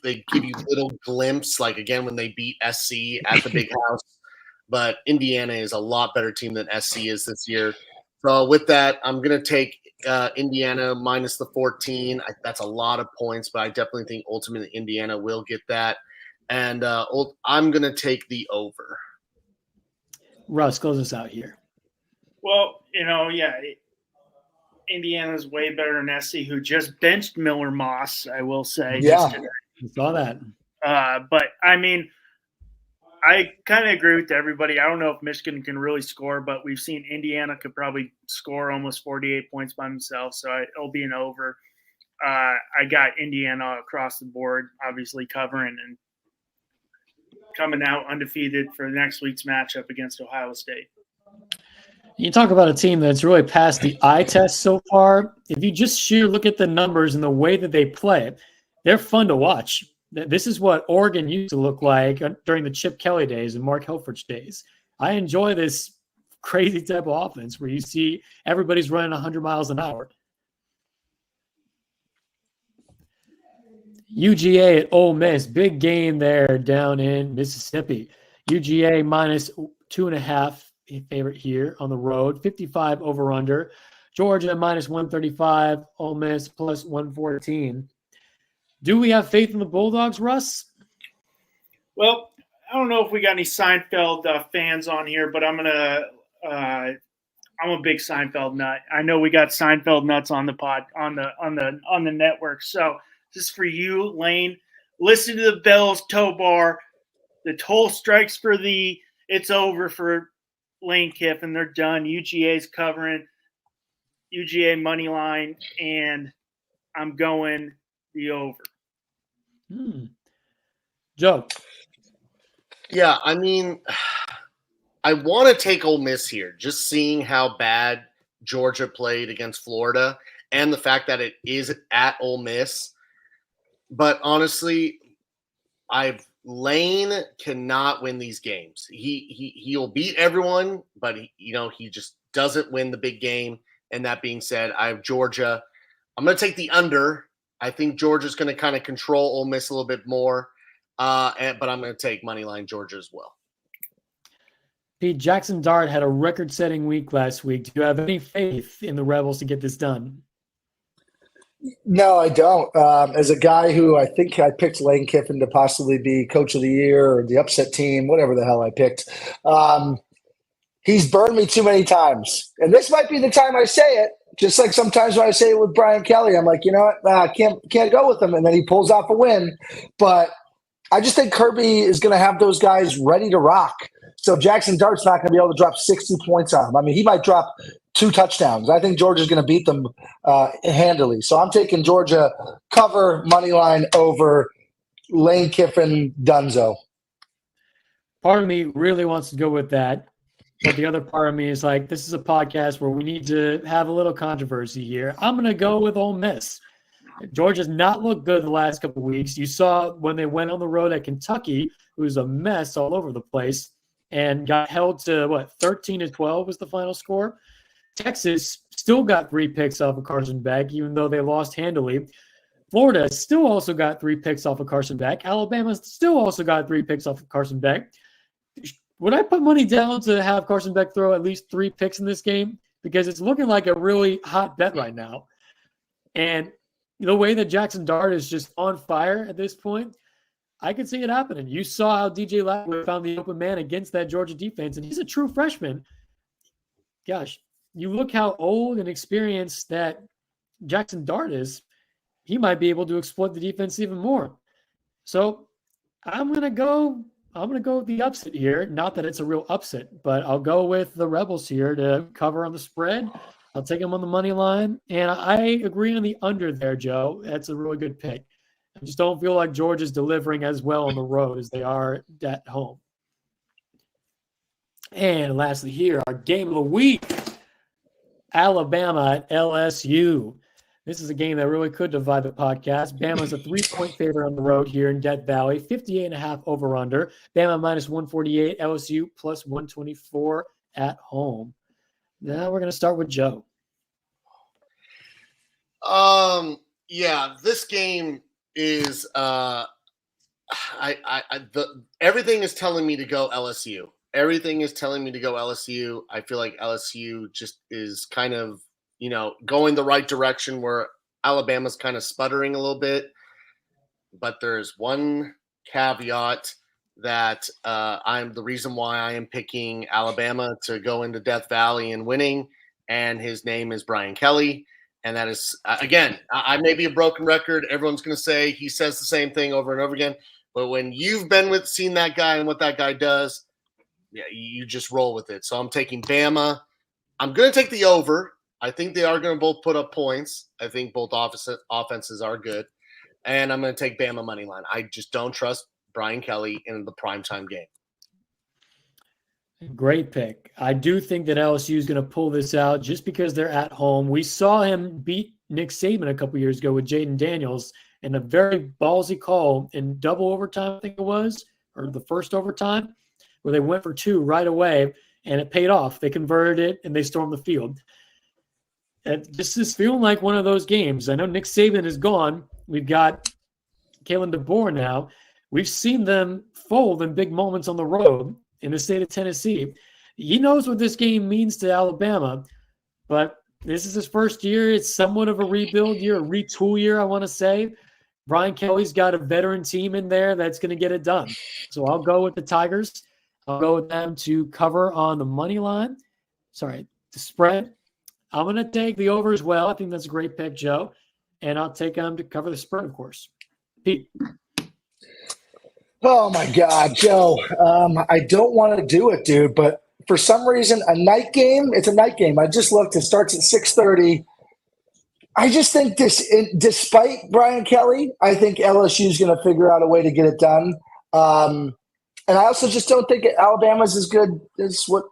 you little glimpse, like again when they beat SC at the Big House. But Indiana is a lot better team than SC is this year. So with that, I'm going to take Indiana minus the 14. That's a lot of points, but I definitely think ultimately Indiana will get that. And I'm going to take the over. Russ, close us out here. Well, Indiana's way better than SC, who just benched Miller Moss, I will say. Yeah, I saw that. But, I mean, I kind of agree with everybody. I don't know if Michigan can really score, but we've seen Indiana could probably score almost 48 points by themselves, so it'll be an over. I got Indiana across the board, obviously covering and coming out undefeated for next week's matchup against Ohio State. You talk about a team that's really passed the eye test so far. If you just look at the numbers and the way that they play, they're fun to watch. This is what Oregon used to look like during the Chip Kelly days and Mark Helfrich's days. I enjoy this crazy type of offense where you see everybody's running 100 miles an hour. UGA at Ole Miss, big game there down in Mississippi. UGA minus 2.5 favorite here on the road, 55 over under. Georgia minus 135, Ole Miss plus 114. Do we have faith in the Bulldogs, Russ? Well, I don't know if we got any Seinfeld fans on here, but I'm a big Seinfeld nut. I know we got Seinfeld nuts on the pod on the network. So just for you, Lane, listen to the bells, tow bar. The toll strikes for it's over for Lane Kiffin. They're done. UGA's covering UGA money line, and I'm going the over. Joe. Yeah, I mean, I want to take Ole Miss here, just seeing how bad Georgia played against Florida and the fact that it is at Ole Miss. But honestly, Lane cannot win these games. He'll beat everyone, but he just doesn't win the big game. And that being said, I have Georgia. I'm going to take the under. I think Georgia's going to kind of control Ole Miss a little bit more, but I'm going to take moneyline Georgia as well. Pete, Jackson Dart had a record-setting week last week. Do you have any faith in the Rebels to get this done? No, I don't. As a guy who I think I picked Lane Kiffin to possibly be coach of the year or the upset team, whatever the hell I picked, he's burned me too many times. And this might be the time I say it. Just like sometimes when I say it with Brian Kelly, I'm like, you know what, I can't go with him. And then he pulls off a win. But I just think Kirby is going to have those guys ready to rock. So Jackson Dart's not going to be able to drop 60 points on him. I mean, he might drop 2 touchdowns. I think Georgia's going to beat them handily. So I'm taking Georgia cover, money line over Lane Kiffin, Dunzo. Part of me really wants to go with that. But the other part of me is like, this is a podcast where we need to have a little controversy here. I'm going to go with Ole Miss. Georgia's not looked good the last couple of weeks. You saw when they went on the road at Kentucky, it was a mess all over the place and got held to, 13-12 was the final score. Texas still got 3 picks off of Carson Beck, even though they lost handily. Florida still also got 3 picks off of Carson Beck. Alabama still also got 3 picks off of Carson Beck. Would I put money down to have Carson Beck throw at least 3 picks in this game? Because it's looking like a really hot bet right now. And the way that Jackson Dart is just on fire at this point, I could see it happening. You saw how DJ Lagway found the open man against that Georgia defense, and he's a true freshman. Gosh, you look how old and experienced that Jackson Dart is. He might be able to exploit the defense even more. So I'm going to go with the upset here. Not that it's a real upset, but I'll go with the Rebels here to cover on the spread. I'll take them on the money line. And I agree on the under there, Joe. That's a really good pick. I just don't feel like Georgia's delivering as well on the road as they are at home. And lastly here, our game of the week, Alabama at LSU. This is a game that really could divide the podcast. Bama's a 3-point favorite on the road here in Death Valley, 58.5 over-under. Bama minus 148, LSU plus 124 at home. Now we're going to start with Joe. Yeah, this game is everything is telling me to go LSU. Everything is telling me to go LSU. I feel like LSU just is kind of, going the right direction where Alabama's kind of sputtering a little bit. But there's one caveat that I'm the reason why I am picking Alabama to go into Death Valley and winning, and his name is Brian Kelly. And that is, again, I may be a broken record. Everyone's going to say he says the same thing over and over again. But when you've seen that guy and what that guy does, yeah, you just roll with it. So I'm taking Bama. I'm going to take the over. I think they are going to both put up points. I think both offenses are good. And I'm going to take Bama money line. I just don't trust Brian Kelly in the primetime game. Great pick. I do think that LSU is going to pull this out just because they're at home. We saw him beat Nick Saban a couple years ago with Jaden Daniels in a very ballsy call in double overtime, I think it was, or the first overtime, where they went for 2 right away, and it paid off. They converted it, and they stormed the field. This is feeling like one of those games. I know Nick Saban is gone. We've got Kalen DeBoer now. We've seen them fold in big moments on the road in the state of Tennessee. He knows what this game means to Alabama, but this is his first year. It's somewhat of a rebuild year, a retool year, I want to say. Brian Kelly's got a veteran team in there that's going to get it done. So I'll go with the Tigers. I'll go with them to cover on the money line. Sorry, the spread. I'm going to take the over as well. I think that's a great pick, Joe. And I'll take them to cover the spread, of course. Pete. Oh, my God, Joe. I don't want to do it, dude, but for some reason, a night game, it's a night game. I just looked. It starts at 6:30. I just think despite Brian Kelly, I think LSU is going to figure out a way to get it done. And I also just don't think Alabama's as good as what,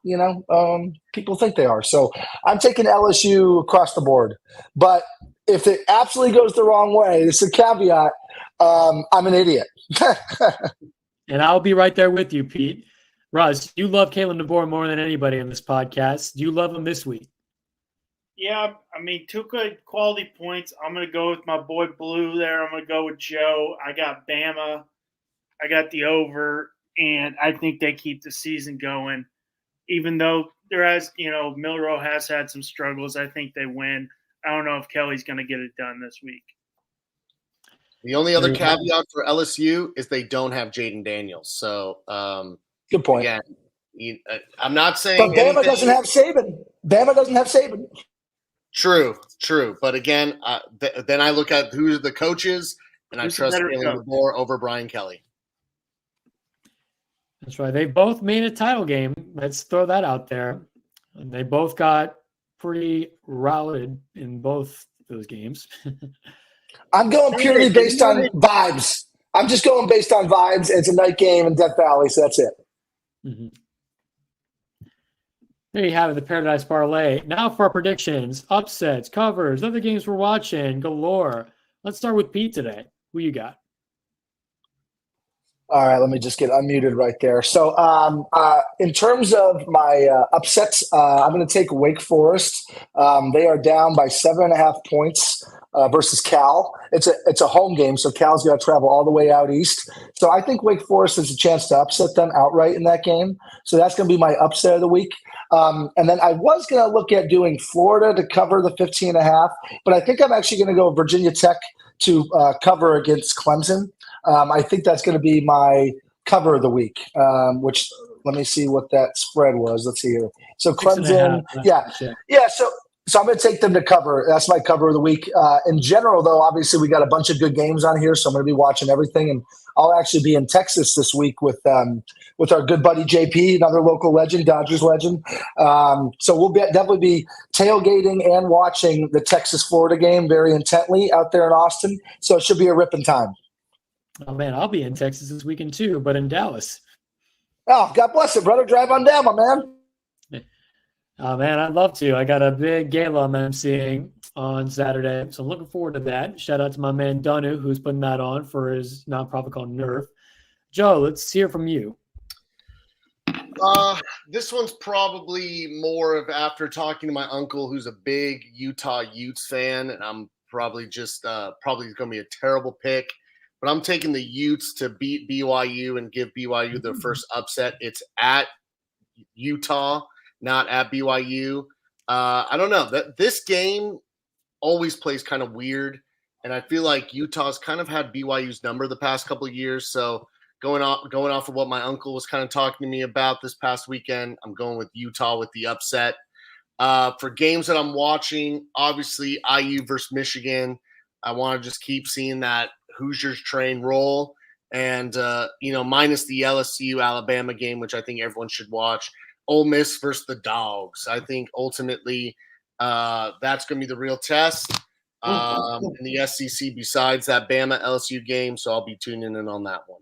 people think they are. So I'm taking LSU across the board. But if it absolutely goes the wrong way, this is a caveat, I'm an idiot. And I'll be right there with you, Pete. Russ, you love Kalen DeBoer more than anybody in this podcast. Do you love him this week? Yeah, 2 good quality points. I'm going to go with my boy Blue there. I'm going to go with Joe. I got Bama. I got the over, and I think they keep the season going. Even though Milroe has had some struggles, I think they win. I don't know if Kelly's going to get it done this week. The only other caveat for LSU is they don't have Jaden Daniels. So, good point. Again, I'm not saying. But Bama doesn't have Saban. True. But again, then I look at who the coaches, and I trust Kalen DeBoer over Brian Kelly. That's right. They both made a title game. Let's throw that out there. And they both got pretty routed in both those games. I'm going purely based on vibes. I'm just going based on vibes. It's a night game in Death Valley, so that's it. Mm-hmm. There you have it, the Paradise Parlay. Now for our predictions, upsets, covers, other games we're watching, galore. Let's start with Pete today. Who you got? All right, let me just get unmuted right there. So in terms of my upsets, I'm going to take Wake Forest. They are down by 7.5 points versus Cal. It's a home game, so Cal's got to travel all the way out east. So I think Wake Forest has a chance to upset them outright in that game. So that's going to be my upset of the week. And then I was going to look at doing Florida to cover the 15.5, but I think I'm actually going to go Virginia Tech to cover against Clemson. I think that's going to be my cover of the week, which let me see what that spread was. Let's see here. So Clemson, yeah. So I'm going to take them to cover. That's my cover of the week. In general, though, obviously we got a bunch of good games on here, so I'm going to be watching everything. And I'll actually be in Texas this week with our good buddy JP, another local legend, Dodgers legend. So we'll definitely be tailgating and watching the Texas-Florida game very intently out there in Austin. So it should be a ripping time. Oh, man, I'll be in Texas this weekend too, but in Dallas. Oh, God bless it, brother. Drive on down, my man. Oh, man, I'd love to. I got a big gala I'm emceeing on Saturday, so I'm looking forward to that. Shout out to my man Dunu, who's putting that on for his nonprofit called Nerve. Joe, let's hear from you. This one's probably more of after talking to my uncle, who's a big Utah Utes fan, and I'm probably going to be a terrible pick, but I'm taking the Utes to beat BYU and give BYU their first upset. It's at Utah, not at BYU. I don't know. This game always plays kind of weird, and I feel like Utah's kind of had BYU's number the past couple of years, so going off of what my uncle was kind of talking to me about this past weekend, I'm going with Utah with the upset. For games that I'm watching, obviously IU versus Michigan. I want to just keep seeing that Hoosiers train roll. And, minus the LSU Alabama game, which I think everyone should watch. Ole Miss versus the Dogs. I think ultimately that's going to be the real test in the SEC besides that Bama LSU game. So I'll be tuning in on that one.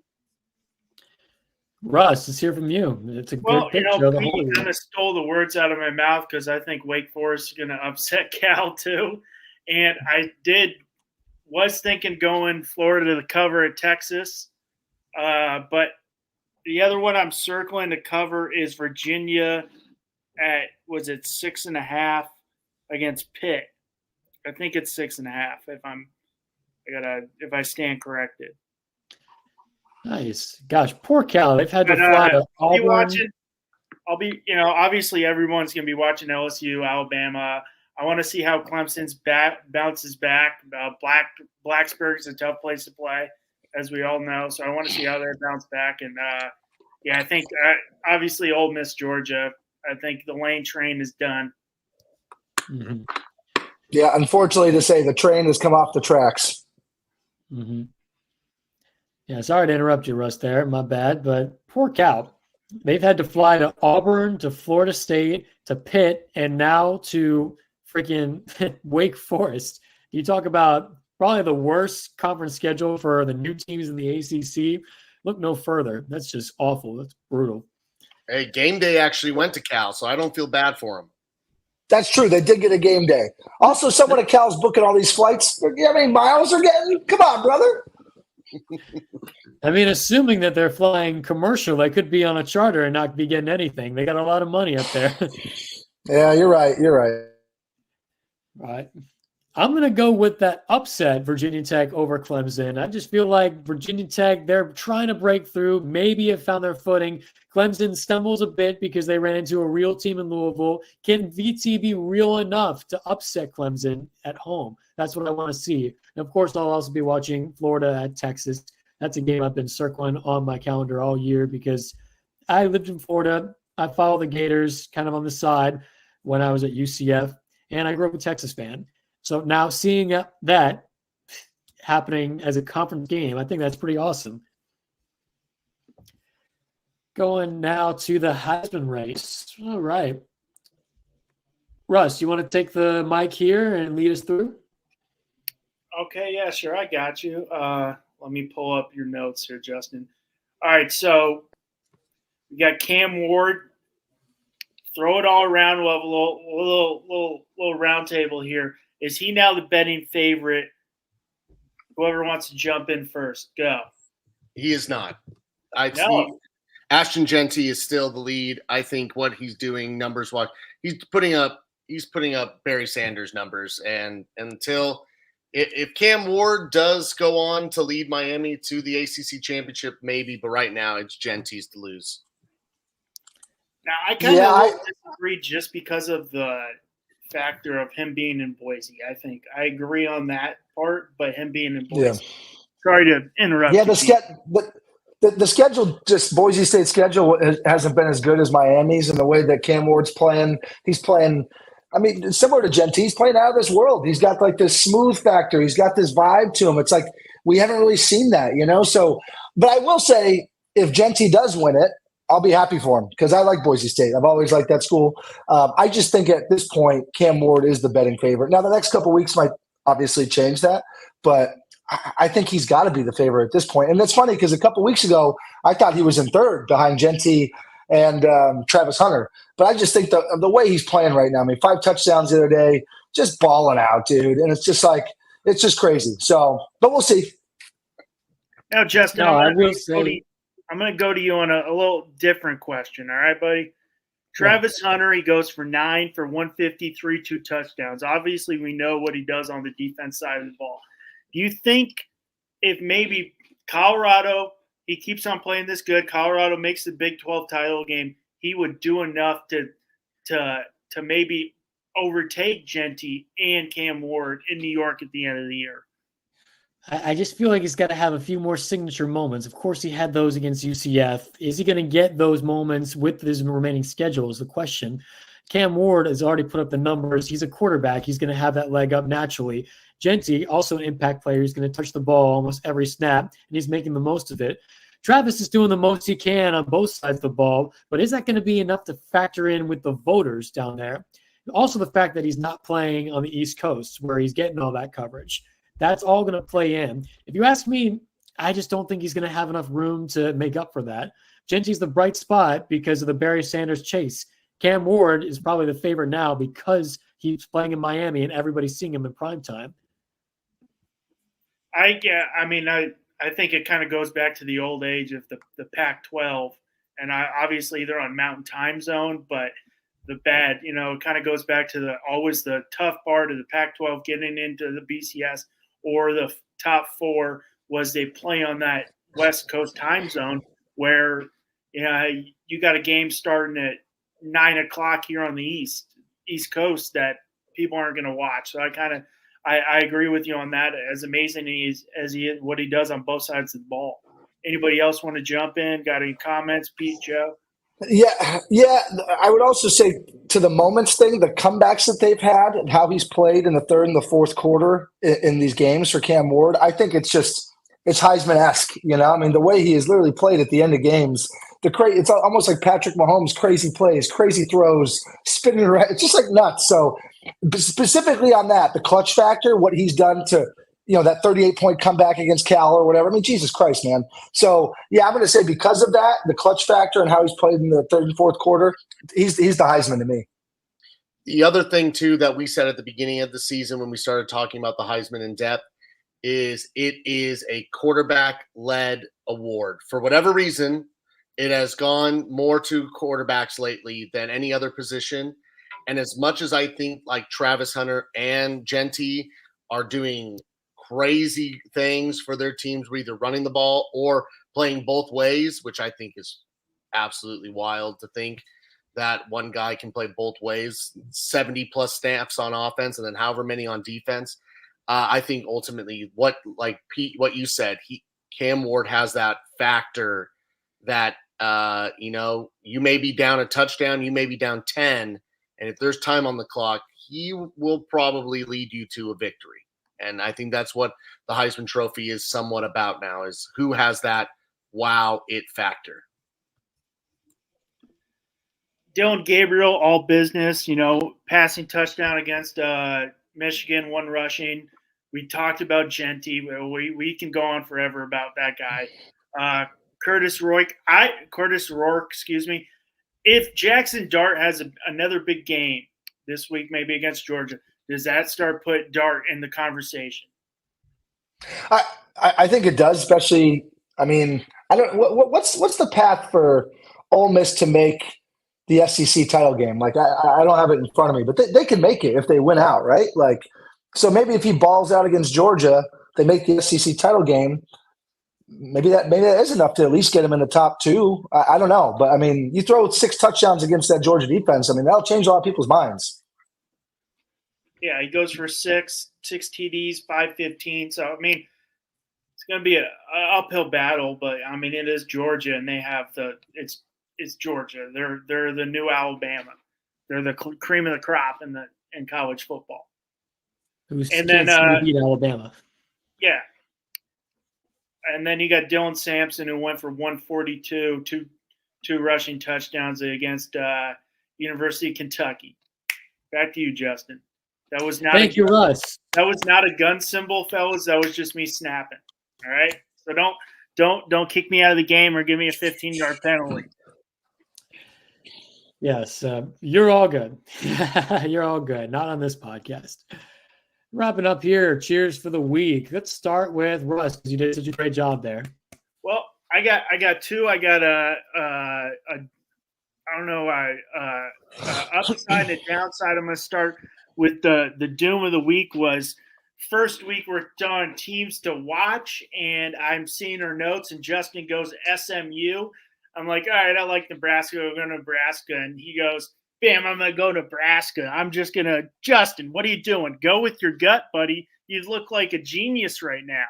Russ, let's hear from you. It's a good pick, Joe. Pete kind of stole the words out of my mouth because I think Wake Forest is going to upset Cal too. And I was thinking going Florida to cover at Texas. But the other one I'm circling to cover is Virginia at, was it 6.5 against Pitt? I think it's 6.5 if I stand corrected. Nice. Gosh, poor Cal. They've had to fly to Auburn. Obviously everyone's going to be watching LSU, Alabama. I want to see how Clemson's bounces back. Blacksburg is a tough place to play, as we all know. So I want to see how they bounce back. And, I think obviously Ole Miss, Georgia, I think the Lane train is done. Mm-hmm. Yeah, unfortunately to say, the train has come off the tracks. Mm-hmm. Yeah, sorry to interrupt you, Russ, there. My bad. But poor Cal. They've had to fly to Auburn, to Florida State, to Pitt, and now to freaking Wake Forest. You talk about probably the worst conference schedule for the new teams in the ACC. Look no further. That's just awful. That's brutal. Hey, game day actually went to Cal, so I don't feel bad for him. That's true. They did get a game day. Also, someone at Cal's booking all these flights. You know how many miles they're getting? Come on, brother. I mean, assuming that they're flying commercial, they could be on a charter and not be getting anything. They got a lot of money up there. Yeah, you're right. Right. I'm going to go with that upset, Virginia Tech over Clemson. I just feel like Virginia Tech, they're trying to break through, maybe have found their footing. Clemson stumbles a bit because they ran into a real team in Louisville. Can VT be real enough to upset Clemson at home? That's what I want to see. And, of course, I'll also be watching Florida at Texas. That's a game I've been circling on my calendar all year because I lived in Florida. I follow the Gators kind of on the side when I was at UCF, and I grew up a Texas fan. So now seeing that happening as a conference game, I think that's pretty awesome. Going now to the Heisman race. All right. Russ, you want to take the mic here and lead us through? Okay, yeah, sure. I got you. Let me pull up your notes here, Justin. All right, so we got Cam Ward. Throw it all around. We'll have a little round table here. Is he now the betting favorite? Whoever wants to jump in first, go. He is not. Ashton Genty is still the lead. I think what he's doing numbers-wise, he's putting up Barry Sanders numbers. And until if Cam Ward does go on to lead Miami to the ACC championship, maybe. But right now, it's Genty's to lose. Now I kind of disagree just because of the factor of him being in Boise. I think I agree on that part, but him being in Boise. Yeah. Sorry to interrupt. Yeah, the schedule, just Boise State's schedule hasn't been as good as Miami's, and the way that Cam Ward's playing, he's playing. I mean, similar to Genty, he's playing out of this world. He's got like this smooth factor. He's got this vibe to him. It's like we haven't really seen that, you know. So, but I will say, if Genty does win it, I'll be happy for him because I like Boise State. I've always liked that school. I just think at this point, Cam Ward is the betting favorite. Now, the next couple of weeks might obviously change that, but I think he's got to be the favorite at this point. And it's funny because a couple weeks ago, I thought he was in third behind Genty and Travis Hunter. But I just think the way he's playing right now, I mean, 5 touchdowns the other day, just balling out, dude. And it's just like, it's just crazy. So, but we'll see. Now, Justin, No, I'm going to go to you on a little different question. All right, buddy? Travis Hunter, he goes for 9 for 153, 2 touchdowns. Obviously, we know what he does on the defense side of the ball. Do you think if maybe Colorado, he keeps on playing this good, Colorado makes the Big 12 title game, he would do enough to maybe overtake Genty and Cam Ward in New York at the end of the year? I just feel like he's got to have a few more signature moments. Of course, he had those against UCF. Is he going to get those moments with his remaining schedule is the question. Cam Ward has already put up the numbers. He's a quarterback. He's going to have that leg up naturally. Genty, also an impact player. He's going to touch the ball almost every snap, and he's making the most of it. Travis is doing the most he can on both sides of the ball, but is that going to be enough to factor in with the voters down there? Also, the fact that he's not playing on the East Coast where he's getting all that coverage. That's all going to play in. If you ask me, I just don't think he's going to have enough room to make up for that. Genty's the bright spot because of the Barry Sanders chase. Cam Ward is probably the favorite now because he's playing in Miami and everybody's seeing him in primetime. I think it kind of goes back to the old age of the Pac-12, and obviously they're on Mountain Time Zone, but it kind of goes back to always the tough part of the Pac-12 getting into the BCS or the top 4 was they play on that West Coast time zone where you got a game starting at 9 o'clock here on the East Coast that people aren't going to watch. So I agree with you on that. As amazing as he is, what he does on both sides of the ball. Anybody else want to jump in? Got any comments, Pete, Joe? Yeah. I would also say to the moments thing, the comebacks that they've had and how he's played in the third and the fourth quarter in these games for Cam Ward, I think it's Heisman-esque. I mean, the way he has literally played at the end of games, it's almost like Patrick Mahomes, crazy plays, crazy throws, spinning around. It's just like nuts. So specifically on that, the clutch factor, what he's done to that 38-point comeback against Cal or whatever. I mean, Jesus Christ, man. So, yeah, I'm going to say because of that, the clutch factor and how he's played in the third and fourth quarter, he's the Heisman to me. The other thing, too, that we said at the beginning of the season when we started talking about the Heisman in depth is it is a quarterback-led award. For whatever reason, it has gone more to quarterbacks lately than any other position. And as much as I think like Travis Hunter and Genty are doing crazy things for their teams, we're either running the ball or playing both ways, which I think is absolutely wild to think that one guy can play both ways, 70 plus snaps on offense and then however many on defense. I think ultimately Pete, what you said, Cam Ward has that factor that, you may be down a touchdown, you may be down 10. And if there's time on the clock, he will probably lead you to a victory. And I think that's what the Heisman Trophy is somewhat about now, is who has that wow it factor. Dylan Gabriel, all business, passing touchdown against Michigan, 1 rushing. We talked about Genty. We can go on forever about that guy. Curtis Rourke, If Jackson Dart has another big game this week, maybe against Georgia, does that start put Dart in the conversation? I think it does, especially. I mean, I don't. What's the path for Ole Miss to make the SEC title game? Like, I don't have it in front of me, but they can make it if they win out, right? Like, so maybe if he balls out against Georgia, they make the SEC title game. Maybe that is enough to at least get him in the top 2. I don't know, but I mean, you throw 6 touchdowns against that Georgia defense. I mean, that'll change a lot of people's minds. Yeah, he goes for 6 TDs, 515. So, I mean, it's going to be an uphill battle, but, I mean, it is Georgia, and they have it's Georgia. They're the new Alabama. They're the cream of the crop in college football. And then beat Alabama. Yeah. And then you got Dylan Sampson, who went for 142, two rushing touchdowns against University of Kentucky. Back to you, Justin. That was not. Thank you, Russ. That was not a gun symbol, fellas. That was just me snapping. All right. So don't kick me out of the game or give me a 15-yard penalty. Yes, you're all good. You're all good. Not on this podcast. Wrapping up here. Cheers for the week. Let's start with Russ, because you did such a great job there. Well, I got two. I got a I don't know, upside and downside. I'm going to start with the doom of the week was first week we're done teams to watch, and I'm seeing our notes, and Justin goes SMU. I'm like, all right, I like Nebraska. We're going to Nebraska. And he goes, bam, I'm going to go Nebraska. I'm just going to – Justin, what are you doing? Go with your gut, buddy. You look like a genius right now.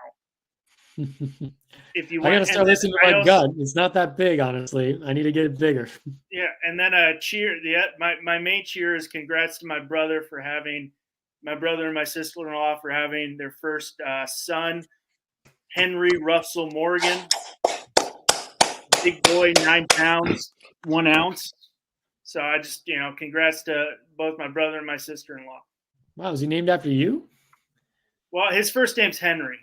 If you want, I got to start listening to my gut. It's not that big, honestly. I need to get it bigger. Yeah, and then a cheer. My main cheer is congrats to my brother and my sister-in-law for having their first son, Henry Russell Morgan. Big boy, 9 pounds, 1 ounce. So I just, congrats to both my brother and my sister-in-law. Wow, is he named after you? Well, his first name's Henry.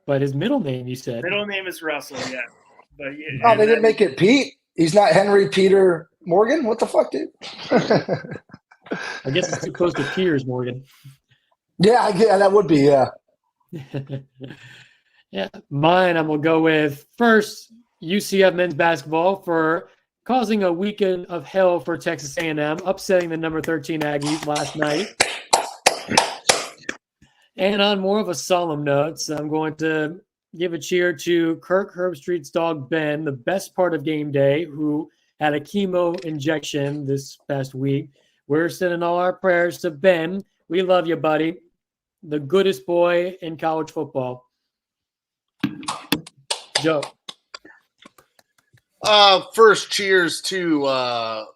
But his middle name, you said. Middle name is Russell, yeah. But oh, they didn't make it Pete? He's not Henry Peter Morgan? What the fuck, dude? I guess it's too close to Piers Morgan. Yeah, that would be, yeah. Yeah, mine I'm going to go with first UCF men's basketball for causing a weekend of hell for Texas A&M, upsetting the number 13 Aggies last night. And on more of a solemn note, so I'm going to give a cheer to Kirk Herbstreit's dog, Ben, the best part of game day, who had a chemo injection this past week. We're sending all our prayers to Ben. We love you, buddy. The goodest boy in college football. Joe. First, cheers to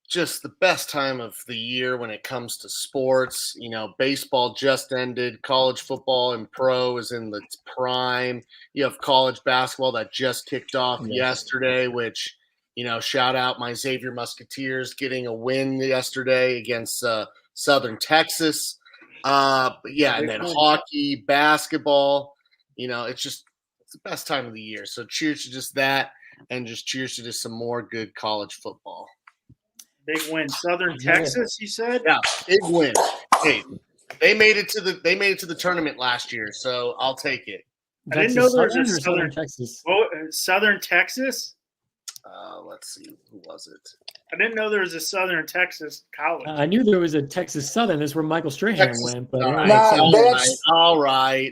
just the best time of the year when it comes to sports. Baseball just ended. College football and pro is in its prime. You have college basketball that just kicked off yesterday, which, shout out my Xavier Musketeers getting a win yesterday against Southern Texas. And then hockey, basketball, it's the best time of the year. So cheers to just that, and just cheers to just some more good college football. Big win. Southern Texas, you said? Yeah, big win. Hey, they made it to the tournament last year, so I'll take it. I didn't know there was a Southern Texas. Oh, Southern Texas? Let's see, who was it? I didn't know there was a Southern Texas college. I knew there was a Texas Southern. That's where Michael Strahan went. But all right.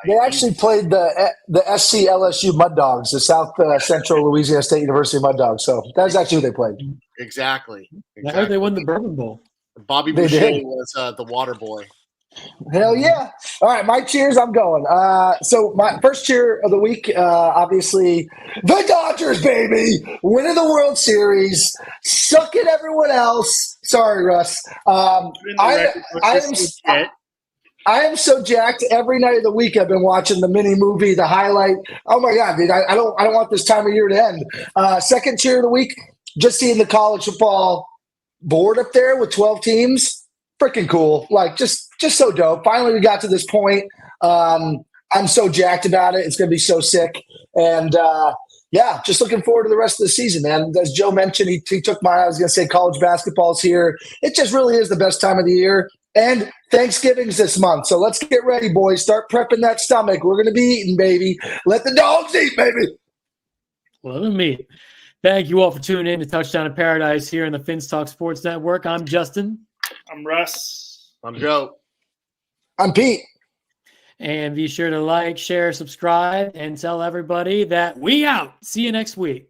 They actually played the SC LSU Mud Dogs, the South Central Louisiana State University Mud Dogs. So that's actually who they played. Exactly. I heard they won the Bourbon Bowl. Bobby Boucher was the water boy. Hell yeah. All right, my cheers, I'm going. So my first cheer of the week, obviously, the Dodgers, baby, winning the World Series. Suck it, everyone else. Sorry, Russ. I am so jacked. Every night of the week I've been watching the mini movie, the highlight. Oh my God, dude, I don't want this time of year to end. Second cheer of the week, just seeing the college football board up there with 12 teams. Freaking cool. Like, just so dope. Finally, we got to this point. I'm so jacked about it. It's going to be so sick. And, just looking forward to the rest of the season, man. As Joe mentioned, he took I was going to say college basketball's here. It just really is the best time of the year. And Thanksgiving's this month. So let's get ready, boys. Start prepping that stomach. We're going to be eating, baby. Let the dogs eat, baby. Well, let me. Thank you all for tuning in to Touchdown in Paradise here in the Fins Talk Sports Network. I'm Justin. I'm Russ. I'm Joe. I'm Pete. And be sure to like, share, subscribe, and tell everybody that we out. See you next week.